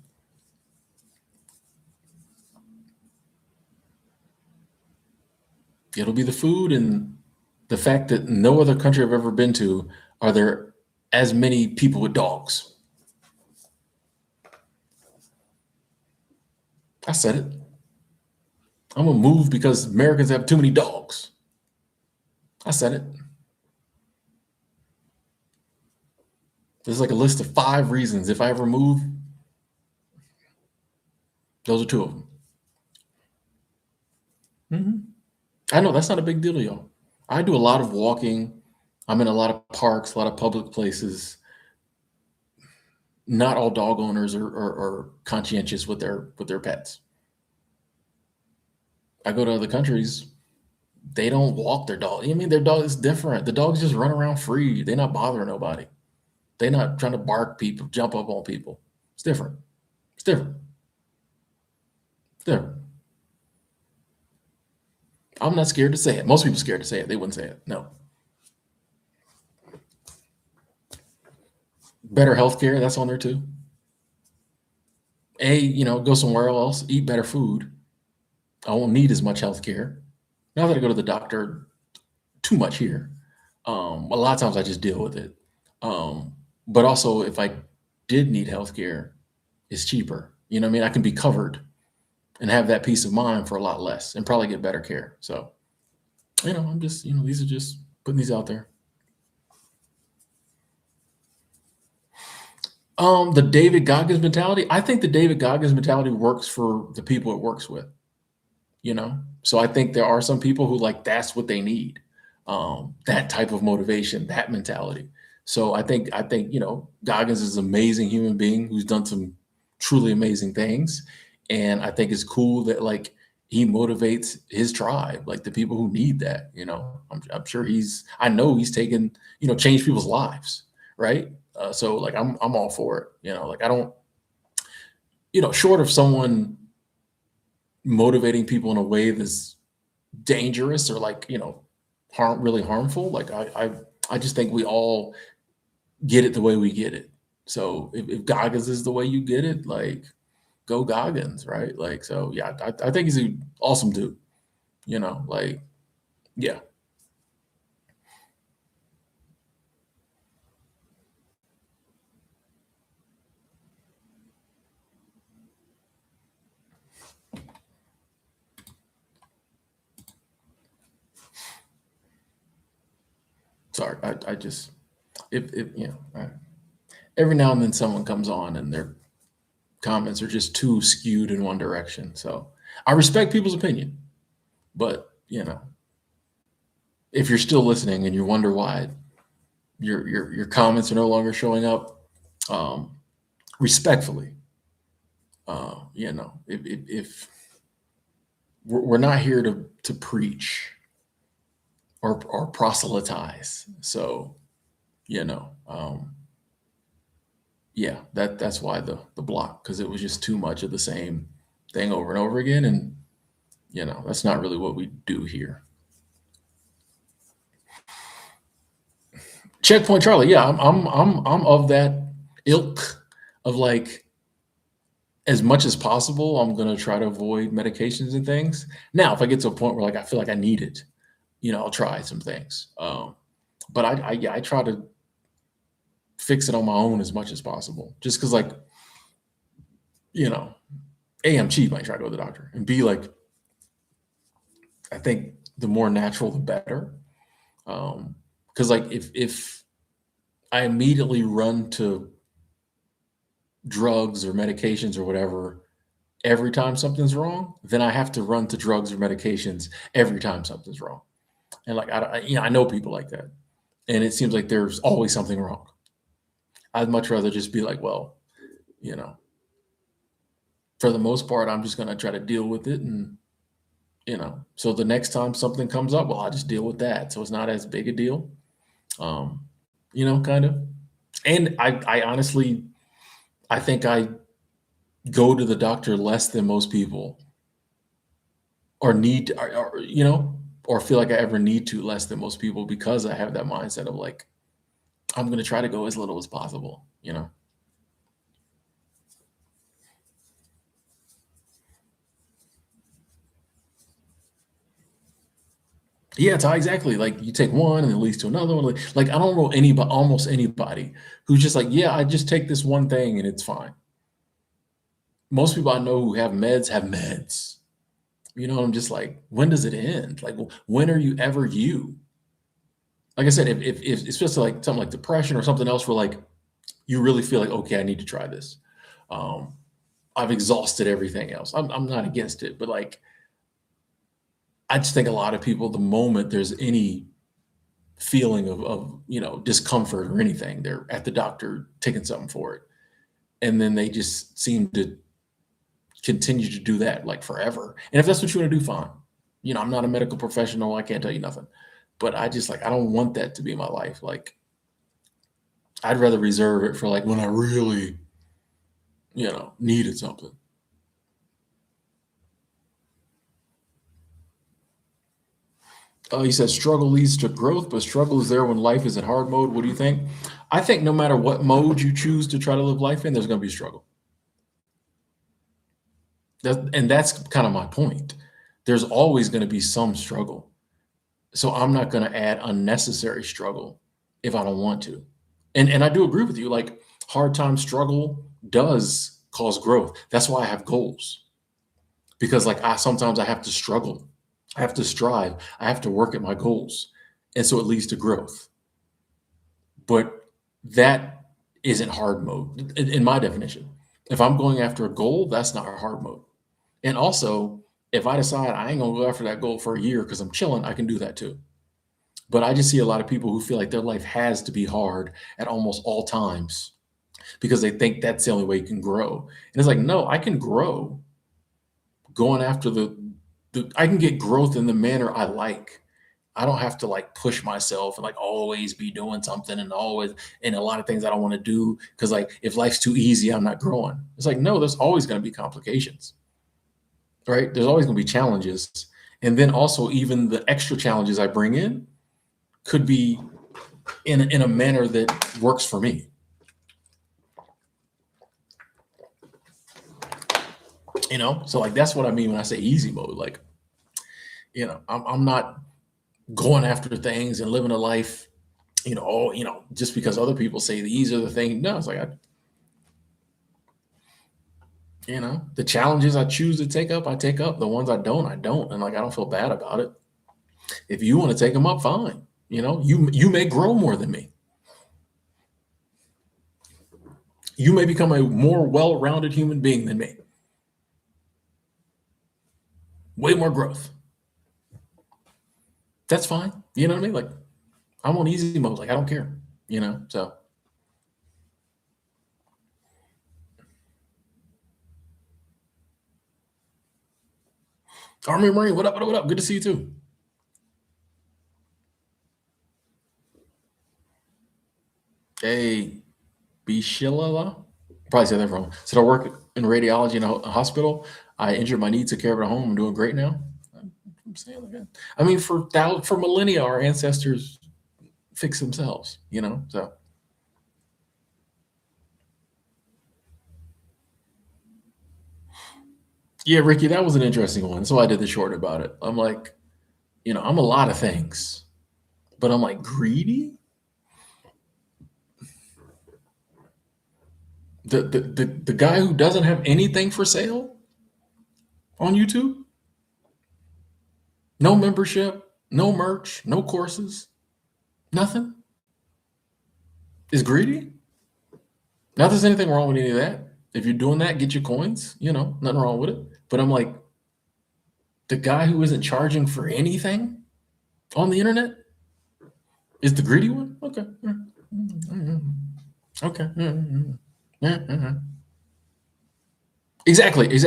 It'll be the food and the fact that no other country I've ever been to are there as many people with dogs. I said it. I'm gonna move because Americans have too many dogs. I said it. There's like a list of 5 reasons if I ever move. Those are 2 of them. Mm-hmm. I know that's not a big deal, y'all. I do a lot of walking. I'm in a lot of parks, a lot of public places. Not all dog owners are conscientious with their pets. I go to other countries, they don't walk their dog. I mean, their dog is different. The dogs just run around free. They're not bothering nobody. They're not trying to bark people, jump up on people. It's different. It's different. It's different. I'm not scared to say it. Most people are scared to say it. They wouldn't say it. No. Better healthcare, that's on there too. Go somewhere else, eat better food. I won't need as much healthcare. Not that I go to the doctor too much here. A lot of times I just deal with it. But also, if I did need healthcare, it's cheaper. You know what I mean? I can be covered and have that peace of mind for a lot less and probably get better care. So, I'm just, these are just putting these out there. The David Goggins mentality. I think the David Goggins mentality works for the people it works with. So I think there are some people who like that's what they need, that type of motivation, that mentality. So I think Goggins is an amazing human being who's done some truly amazing things, and I think it's cool that like he motivates his tribe, like the people who need that. I'm sure I know he's taken changed people's lives, right? So like I'm all for it. Like I don't short of someone motivating people in a way that's dangerous or like really harmful, like I just think we all get it the way we get it. So if Goggins is the way you get it, like go Goggins, right? Like, so yeah, I think he's an awesome dude. Like, yeah. Sorry, I just if every now and then someone comes on and their comments are just too skewed in one direction. So I respect people's opinion, but if you're still listening and you wonder why your comments are no longer showing up, respectfully, if we're not here to preach or proselytize, so yeah, that's why the block, because it was just too much of the same thing over and over again, and that's not really what we do here. Checkpoint Charlie, yeah, I'm of that ilk of like, as much as possible, I'm gonna try to avoid medications and things. Now, if I get to a point where like I feel like I need it, I'll try some things. But yeah, I try to fix it on my own as much as possible, just because like, you know, A, I'm cheap, I try to go to the doctor, and B, like, I think the more natural, the better. Because like if I immediately run to drugs or medications or whatever every time something's wrong, then I have to run to drugs or medications every time something's wrong. And like I know people like that, and it seems like there's always something wrong. I'd much rather just be like, well, you know, for the most part, I'm just gonna try to deal with it, and so the next time something comes up, well, I'll just deal with that. So it's not as big a deal, um, kind of. And I honestly, I think I go to the doctor less than most people, or need, or feel like I ever need to less than most people, because I have that mindset of like, I'm going to try to go as little as possible. Yeah, it's exactly like you take one and it leads to another one. Like I don't know anybody, almost anybody, who's just like, yeah, I just take this one thing and it's fine. Most people I know who have meds. I'm just like, when does it end? Like, when are you ever you? Like I said, if especially like something like depression or something else, where like you really feel like, okay, I need to try this. Um, I've exhausted everything else. I'm not against it, but like, I just think a lot of people, the moment there's any feeling of discomfort or anything, they're at the doctor taking something for it, and then they just seem to continue to do that like forever. And if that's what you want to do, fine. I'm not a medical professional, I can't tell you nothing, but I just like, I don't want that to be my life. Like, I'd rather reserve it for like when I really needed something. He says struggle leads to growth, but struggle is there when life is in hard mode. What do you think? I think no matter what mode you choose to try to live life in, there's going to be struggle. And that's kind of my point. There's always going to be some struggle. So I'm not going to add unnecessary struggle if I don't want to. And I do agree with you. Like, hard time struggle does cause growth. That's why I have goals, because like sometimes I have to struggle. I have to strive. I have to work at my goals. And so it leads to growth. But that isn't hard mode in my definition. If I'm going after a goal, that's not hard mode. And also, if I decide I ain't gonna go after that goal for a year because I'm chilling, I can do that too. But I just see a lot of people who feel like their life has to be hard at almost all times because they think that's the only way you can grow. And it's like, no, I can grow going after I can get growth in the manner I like. I don't have to like push myself and like always be doing something and a lot of things I don't want to do, because like if life's too easy, I'm not growing. It's like, no, there's always going to be complications, right? There's always going to be challenges. And then also, even the extra challenges I bring in could be in a manner that works for me. So like that's what I mean when I say easy mode. Like, I'm not going after things and living a life, just because other people say these are the things. No, it's like the challenges I choose to take up, I take up. The ones I don't, I don't. And like, I don't feel bad about it. If you want to take them up, fine. You may grow more than me. You may become a more well-rounded human being than me. Way more growth. That's fine. You know what I mean? Like, I'm on easy mode. Like, I don't care. So. Army Marine, what up? What up? What up? Good to see you too. Hey, Bishilala. Probably said that wrong. Said I work in radiology in a hospital. I injured my knee, took care of it at home. I'm doing great now. I'm saying again. I mean, for millennia, our ancestors fix themselves. So yeah, Ricky, that was an interesting one. So I did the short about it. I'm like, I'm a lot of things, but I'm like greedy. The guy who doesn't have anything for sale on YouTube, no membership, no merch, no courses, nothing, is greedy. Not there's anything wrong with any of that. If you're doing that, get your coins. Nothing wrong with it. But I'm like, the guy who isn't charging for anything on the internet is the greedy one. Okay. Okay. Exactly.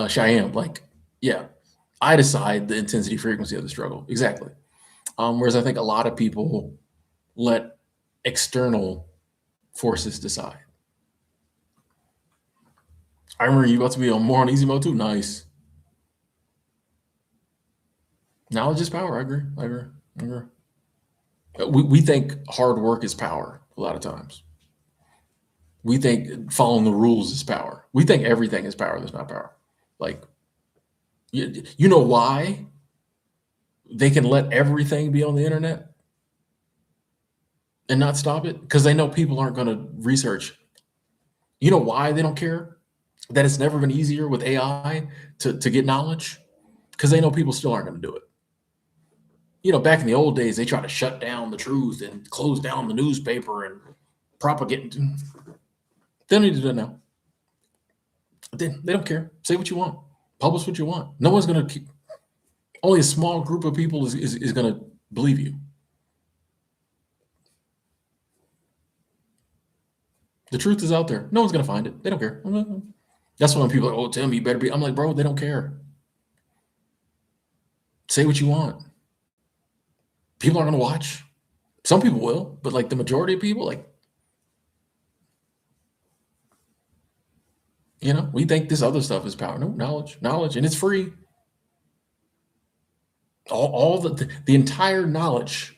Cheyenne, like, yeah, I decide the intensity frequency of the struggle. Exactly. Whereas I think a lot of people let external forces decide. I remember you about to be on more on easy mode too. Nice. Knowledge is power. I agree. We think hard work is power a lot of times. We think following the rules is power. We think everything is power that's not power. Like, you know why they can let everything be on the internet and not stop it? Because they know people aren't going to research. You know why they don't care? That it's never been easier with AI to get knowledge? Because they know people still aren't going to do it. Back in the old days, they try to shut down the truth and close down the newspaper and propagate. They don't need to do it now. They don't care. Say what you want. Publish what you want. No one's going to. Only a small group of people is going to believe you. The truth is out there. No one's going to find it. They don't care. That's when people are like, oh, Tim, you better be. I'm like, bro, they don't care. Say what you want. People aren't going to watch. Some people will, but like the majority of people, like, we think this other stuff is power. No, knowledge, and it's free. All the entire knowledge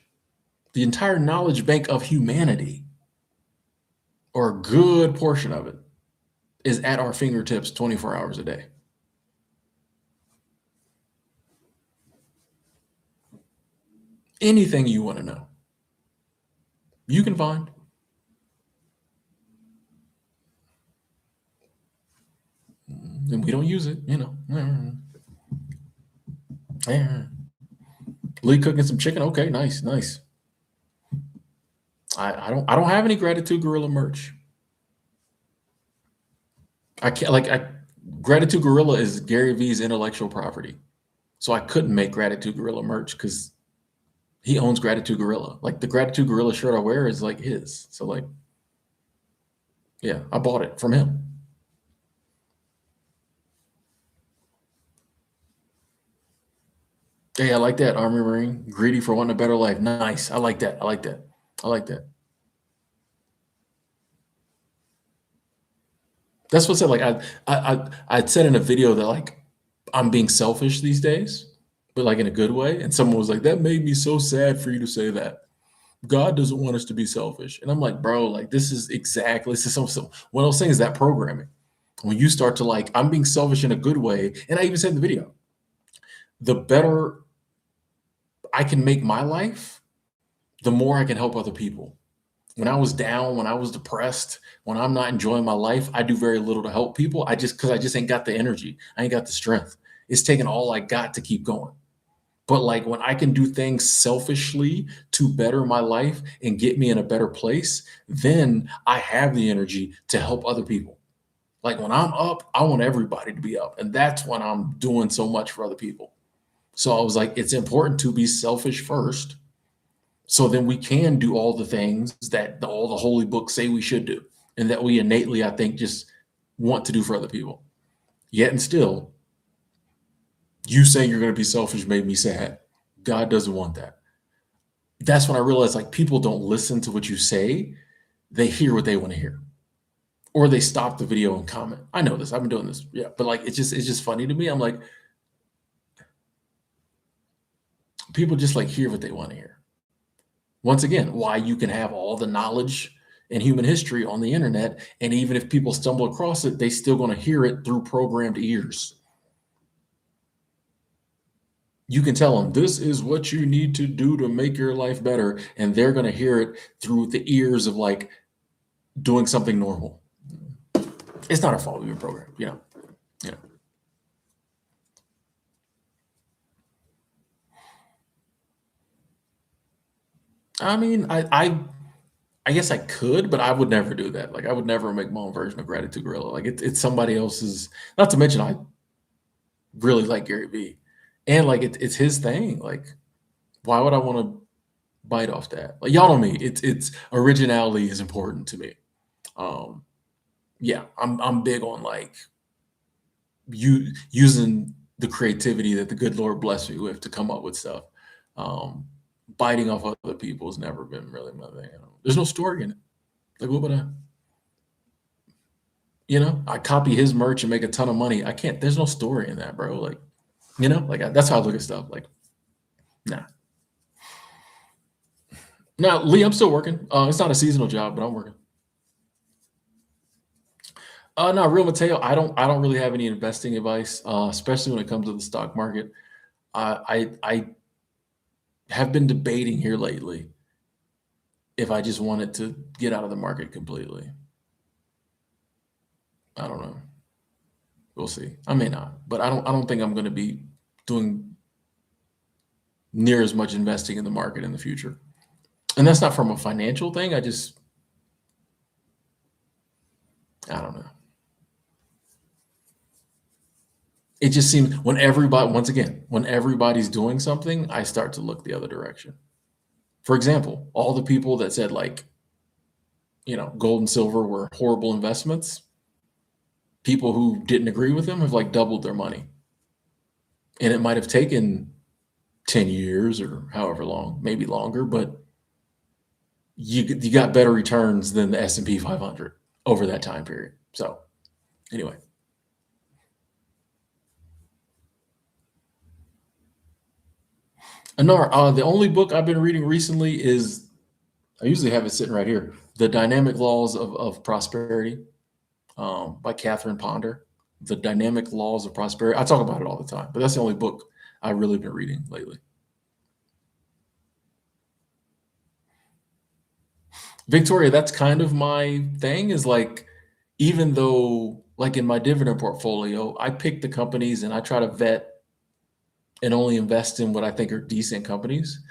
bank of humanity, or a good portion of it, is at our fingertips 24 hours a day. Anything you want to know, you can find. And we don't use it, Lee cooking some chicken. Okay, nice. I don't have any Gratitude Gorilla merch. I can't Gratitude Gorilla is Gary Vee's intellectual property. So I couldn't make Gratitude Gorilla merch because he owns Gratitude Gorilla. Like the Gratitude Gorilla shirt I wear is like his. So like, yeah, I bought it from him. Hey, I like that. Army Marine, greedy for wanting a better life. Nice. I like that. That's what I said. Like I said in a video that like I'm being selfish these days, but like in a good way. And someone was like, that made me so sad for you to say that. God doesn't want us to be selfish. And I'm like, bro, like this is so one of those things, that programming. When you start to like, I'm being selfish in a good way. And I even said in the video, the better I can make my life, the more I can help other people. When I was down, when I was depressed, when I'm not enjoying my life, I do very little to help people. Because I just ain't got the energy. I ain't got the strength. It's taking all I got to keep going. But like when I can do things selfishly to better my life and get me in a better place, then I have the energy to help other people. Like when I'm up, I want everybody to be up. And that's when I'm doing so much for other people. So I was like, it's important to be selfish first. So then we can do all the things that all the holy books say we should do. And that we innately, I think, just want to do for other people. Yet and still, you saying you're going to be selfish made me sad. God doesn't want that. That's when I realized like people don't listen to what you say. They hear what they want to hear. or they stop the video and comment. I know this. I've been doing this. Yeah, but like it's just funny to me. I'm like, people just like hear what they want to hear. Once again, why you can have all the knowledge in human history on the internet, and even if people stumble across it, they still going to hear it through programmed ears. You can tell them this is what you need to do to make your life better, and they're going to hear it through the ears of like doing something normal. It's not our fault we were programmed, you know. I mean, I guess I could, but I would never do that. Like I would never make my own version of Gratitude Gorilla. Like it's somebody else's. Not to mention, I really like Gary Vee, and like it's his thing. Like, why would I want to bite off that? Like y'all know me. It's originality is important to me. Um, yeah, I'm big on like you using the creativity that the good Lord blessed me with to come up with stuff. Um, Biting off other people has never been really my thing. There's no story in it. Like, what would I? I copy his merch and make a ton of money. I can't. There's no story in that, bro. Like, like that's how I look at stuff. Like, nah. Now, Lee, I'm still working. It's not a seasonal job, but I'm working. No, real Mateo. I don't really have any investing advice, especially when it comes to the stock market. I have been debating here lately if I just wanted to get out of the market completely. I don't know. We'll see. I may not, but I don't think I'm going to be doing near as much investing in the market in the future. And that's not from a financial thing. I don't know. It just seems when everybody, once again, when everybody's doing something, I start to look the other direction. For example, all the people that said like, gold and silver were horrible investments, people who didn't agree with them have like doubled their money. And it might have taken 10 years or however long, maybe longer, but you got better returns than the S&P 500 over that time period. So anyway. Anar, the only book I've been reading recently is, I usually have it sitting right here, The Dynamic Laws of Prosperity by Catherine Ponder. The Dynamic Laws of Prosperity. I talk about it all the time, but that's the only book I've really been reading lately. Victoria, that's kind of my thing is like, even though like in my dividend portfolio, I pick the companies and I try to vet and only invest in what I think are decent companies.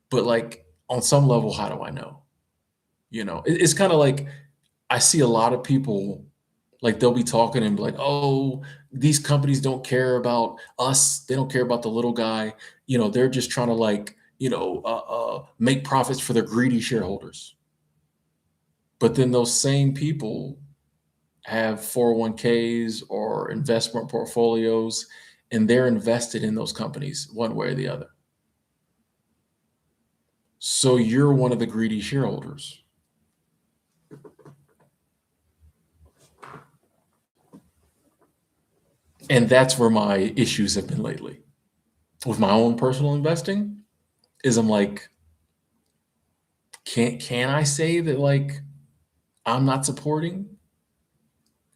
But like on some level, how do I know? It's kind of like I see a lot of people like they'll be talking and be like, oh, these companies don't care about us. They don't care about the little guy. They're just trying to like, make profits for their greedy shareholders. But then those same people have 401ks or investment portfolios, and they're invested in those companies one way or the other. So you're one of the greedy shareholders. And that's where my issues have been lately with my own personal investing is I'm like, can I say that like I'm not supporting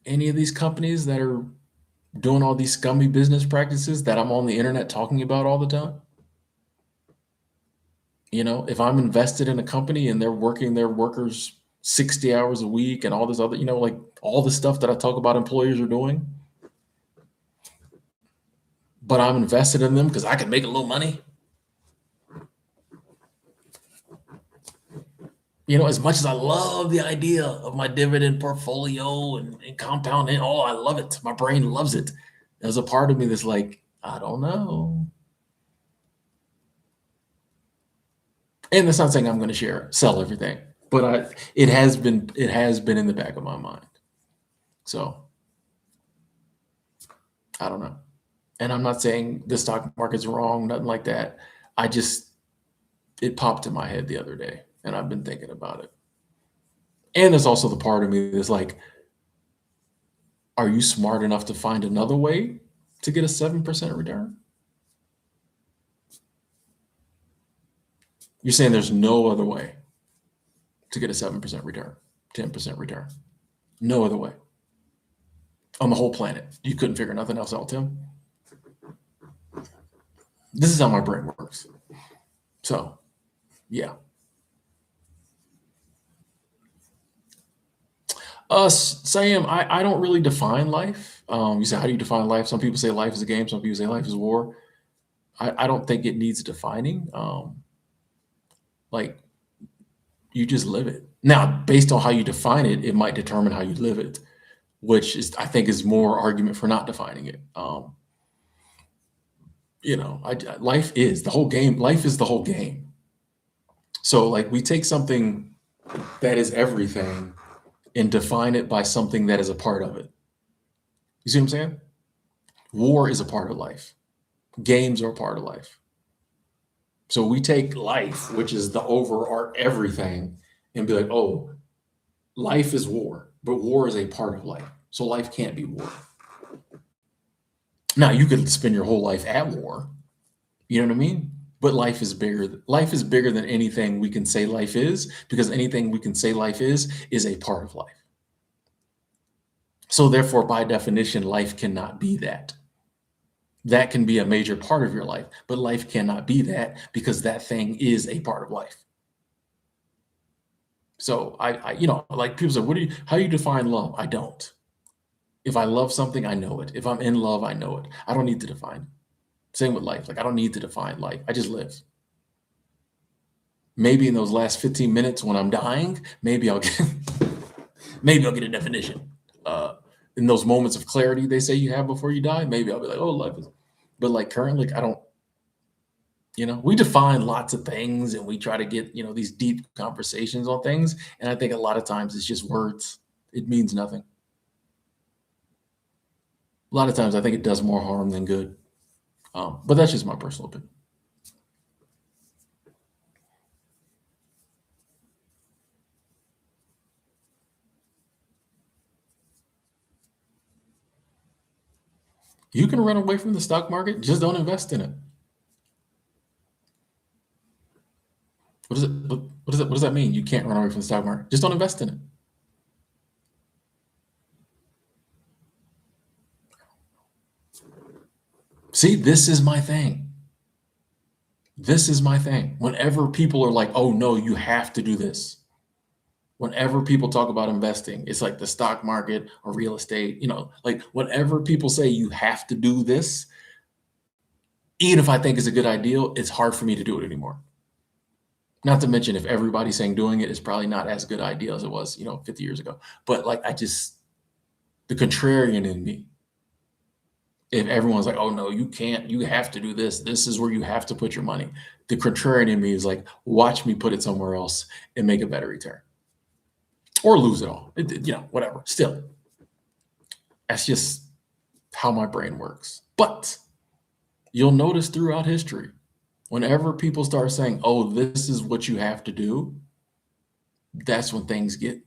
any of these companies that are doing all these scummy business practices that I'm on the internet talking about all the time? If I'm invested in a company and they're working their workers 60 hours a week and all this other, like all the stuff that I talk about employers are doing, but I'm invested in them because I can make a little money. As much as I love the idea of my dividend portfolio and compounding, oh, I love it. My brain loves it. There's a part of me that's like, I don't know. And that's not saying I'm going to sell everything, but it has been in the back of my mind. So I don't know. And I'm not saying the stock market's wrong, nothing like that. It popped in my head the other day and I've been thinking about it. And there's also the part of me that's like, Are you smart enough to find another way to get a 7% return? You're saying there's no other way to get a 7% return, 10% return. No other way. On the whole planet. You couldn't figure nothing else out, Tim? This is how my brain works. So, yeah. Sam, I don't really define life. You say, how do you define life? Some people say life is a game. Some people say life is war. I don't think it needs defining. Like, you just live it. Now, based on how you define it, it might determine how you live it, which is, I think, is more argument for not defining it. Life is the whole game. Life is the whole game. So, like, we take something that is everything and define it by something that is a part of it. You see what I'm saying? War is a part of life. Games are a part of life. So we take life, which is the overarch everything, and be like, oh, life is war, but war is a part of life. So life can't be war. Now you could spend your whole life at war. You know what I mean? But life is bigger. Life is bigger than anything we can say life is, because anything we can say life is a part of life. So therefore, by definition, life cannot be that. That can be a major part of your life, but life cannot be that, because that thing is a part of life. So I like people say, how do you define love? I don't. If I love something, I know it. If I'm in love, I know it. I don't need to define it. Same with life. Like, I don't need to define life. I just live. Maybe in those last 15 minutes when I'm dying, maybe I'll get a definition. In those moments of clarity they say you have before you die, maybe I'll be like, oh, life is. But like currently, I don't. We define lots of things and we try to get these deep conversations on things, and I think a lot of times it's just words. It means nothing. A lot of times I think it does more harm than good. But that's just my personal opinion. You can run away from the stock market, just don't invest in it. What does that mean? You can't run away from the stock market. Just don't invest in it. See, this is my thing. This is my thing. Whenever people are like, oh no, you have to do this. Whenever people talk about investing, it's like the stock market or real estate, like whenever people say you have to do this, even if I think it's a good idea, it's hard for me to do it anymore. Not to mention, if everybody's saying doing it, is probably not as good idea as it was, 50 years ago. But like, the contrarian in me, if everyone's like, oh no, you can't, you have to do this. This is where you have to put your money. The contrarian in me is like, watch me put it somewhere else and make a better return. Or lose it all, whatever. Still, that's just how my brain works. But you'll notice throughout history, whenever people start saying, oh, this is what you have to do, that's when things get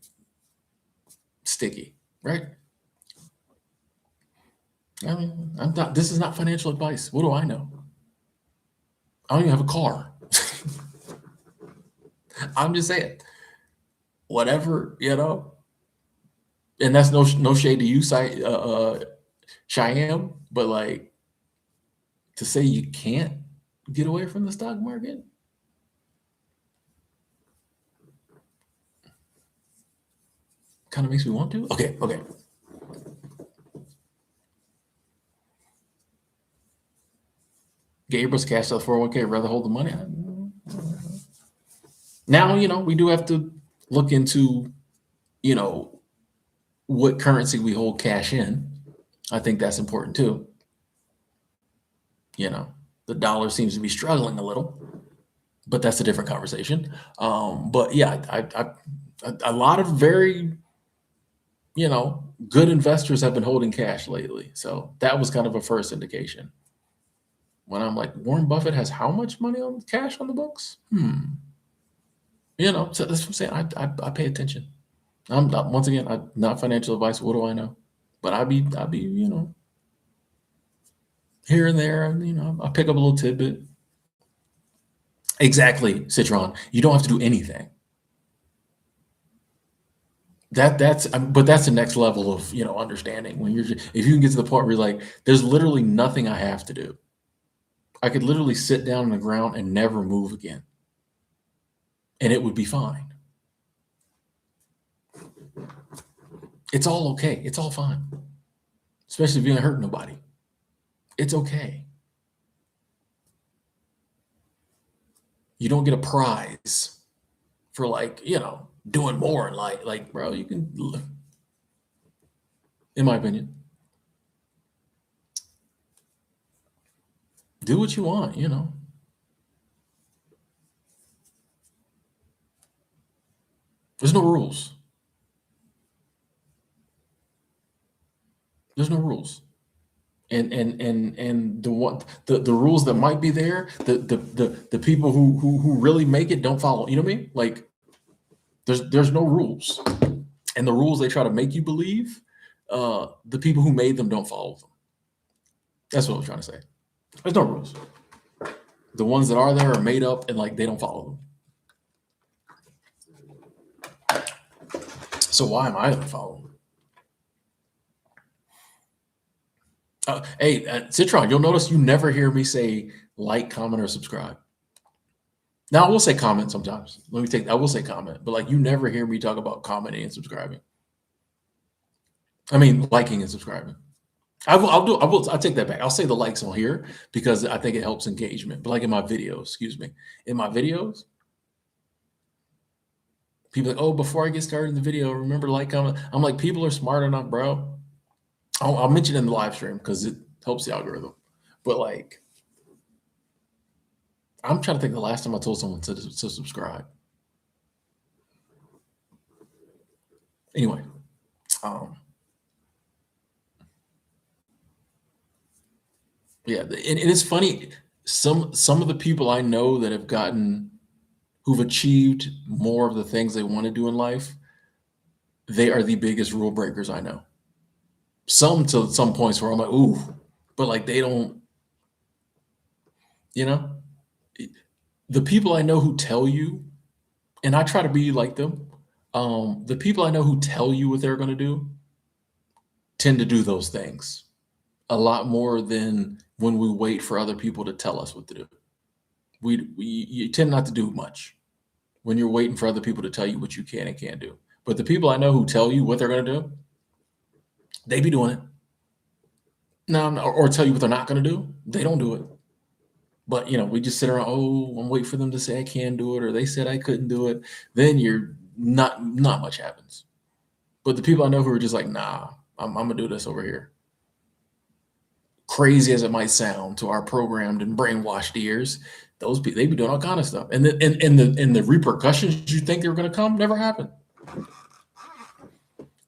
sticky, right? I mean, this is not financial advice. What do I know? I don't even have a car. I'm just saying, whatever, and that's no shade to you, Cheyenne, but like, to say you can't get away from the stock market, kind of makes me want to. Okay. Gabriel's cashed out 401k, rather hold the money. Now, we do have to look into, what currency we hold cash in. I think that's important too. The dollar seems to be struggling a little, but that's a different conversation. But yeah, a lot of very, good investors have been holding cash lately. So that was kind of a first indication. When I'm like, Warren Buffett has how much money on cash on the books? So that's what I'm saying. I pay attention. Once again, not financial advice. What do I know? but I'd be, here and there, I pick up a little tidbit. Exactly, Citron. You don't have to do anything. But that's the next level of, understanding when if you can get to the point where you're like, there's literally nothing I have to do. I could literally sit down on the ground and never move again, and it would be fine. It's all okay. It's all fine, especially if you ain't hurt nobody. It's okay. You don't get a prize for doing more in life. Like, bro, you can, in my opinion, do what you want. There's no rules. There's no rules. And the rules that might be there, the people who really make it don't follow. You know what I mean? Like, there's no rules, and the rules they try to make you believe, the people who made them don't follow them. That's what I'm trying to say. There's no rules. The ones that are there are made up, and they don't follow them. So why am I going to follow them? Hey, Citron, you'll notice you never hear me say like, comment, or subscribe. Now, I will say comment sometimes. I will say comment, but you never hear me talk about commenting and subscribing. I mean, liking and subscribing. I'll take that back. I'll say the likes on here because I think it helps engagement. But in my videos, in my videos, people are like, oh, before I get started in the video, remember like, comment. I'm like, people are smart enough, bro. I'll mention it in the live stream because it helps the algorithm. But I'm trying to think the last time I told someone to subscribe. Anyway, yeah, and it's funny. Some of the people I know that who've achieved more of the things they want to do in life, they are the biggest rule breakers I know. Some to some points where I'm like, ooh, but they don't, the people I know who tell you, and I try to be like them, the people I know who tell you what they're going to do tend to do those things a lot more than when we wait for other people to tell us what to do. You tend not to do much when you're waiting for other people to tell you what you can and can't do. But the people I know who tell you what they're going to do, they be doing it. No, or tell you what they're not going to do, they don't do it. But we just sit around. Oh, I'm waiting for them to say I can do it, or they said I couldn't do it. Then you're not much happens. But the people I know who are just like, nah, I'm gonna do this over here. Crazy as it might sound to our programmed and brainwashed ears, those people, they be doing all kind of stuff, and the repercussions you think they're going to come never happen.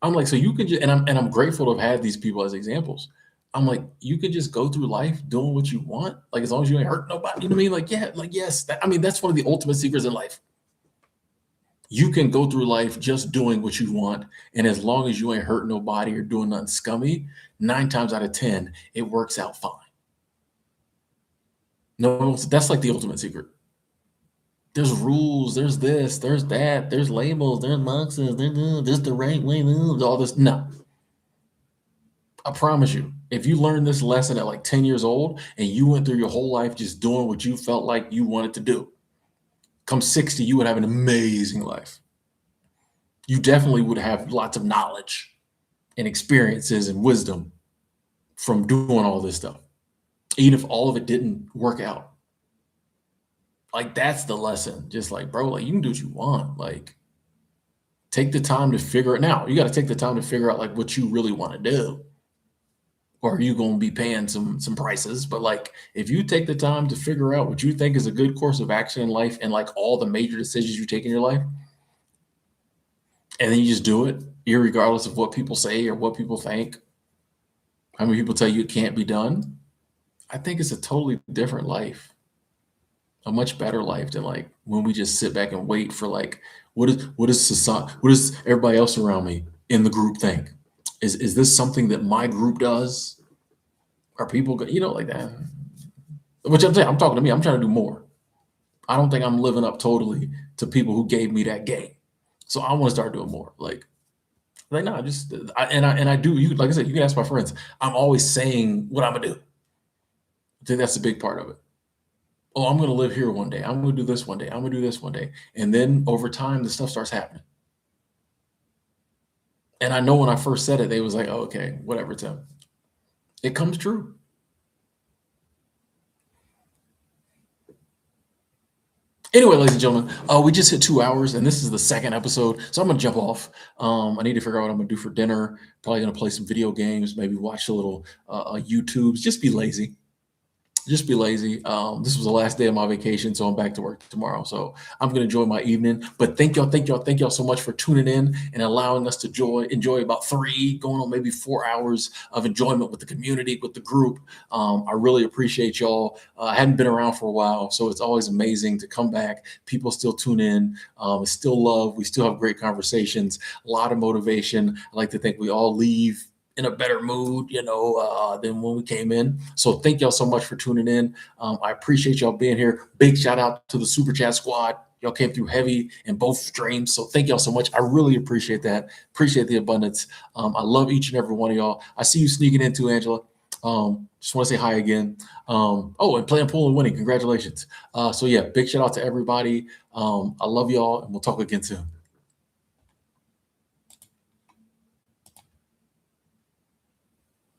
I'm like, so you can just, and I'm grateful to have had these people as examples. I'm like, you can just go through life doing what you want, as long as you ain't hurt nobody. You know what I mean? Yes. That's one of the ultimate secrets in life. You can go through life just doing what you want, and as long as you ain't hurt nobody or doing nothing scummy, 9 times out of 10, it works out fine. No, that's the ultimate secret. There's rules, there's this, there's that, there's labels, there's boxes, there's the right way, all this. No. I promise you, if you learned this lesson at 10 years old and you went through your whole life just doing what you felt like you wanted to do, come 60, you would have an amazing life. You definitely would have lots of knowledge and experiences and wisdom from doing all this stuff, even if all of it didn't work out. That's the lesson. Just bro, you can do what you want. Take the time to figure it out. You got to take the time to figure out what you really want to do. Or are you going to be paying some prices? But if you take the time to figure out what you think is a good course of action in life and all the major decisions you take in your life, and then you just do it, irregardless of what people say or what people think, how many people tell you it can't be done, I think it's a totally different life, a much better life than when we just sit back and wait for what does society, what does everybody else around me in the group think? Is this something that my group does? Are people, like that? Which I'm saying, I'm talking to me. I'm trying to do more. I don't think I'm living up totally to people who gave me that game. So I want to start doing more. Like no, just I do. You like I said, you can ask my friends. I'm always saying what I'm gonna do. I think that's a big part of it. Oh, I'm gonna live here one day. I'm gonna do this one day. I'm gonna do this one day, and then over time, the stuff starts happening. And I know when I first said it, they was like, oh, "Okay, whatever, Tim." It comes true. Anyway, ladies and gentlemen, we just hit 2 hours, and this is the second episode, so I'm gonna jump off. I need to figure out what I'm gonna do for dinner. Probably gonna play some video games, maybe watch a little YouTubes. Just be lazy. Just be lazy. This was the last day of my vacation, so I'm back to work tomorrow. So I'm gonna enjoy my evening. But thank y'all so much for tuning in and allowing us to enjoy about 3, going on maybe 4 hours of enjoyment with the community, with the group. I really appreciate y'all. I hadn't been around for a while, so it's always amazing to come back. People still tune in. It's still love. We still have great conversations, a lot of motivation. I like to think we all leave in a better mood, than when we came in. So thank y'all so much for tuning in. I appreciate y'all being here. Big shout out to the Super Chat squad. Y'all came through heavy in both streams. So thank y'all so much. I really appreciate that. Appreciate the abundance. I love each and every one of y'all. I see you sneaking in too, Angela. Just want to say hi again. And playing pool and winning. Congratulations. So yeah, big shout out to everybody. I love y'all, and we'll talk again soon.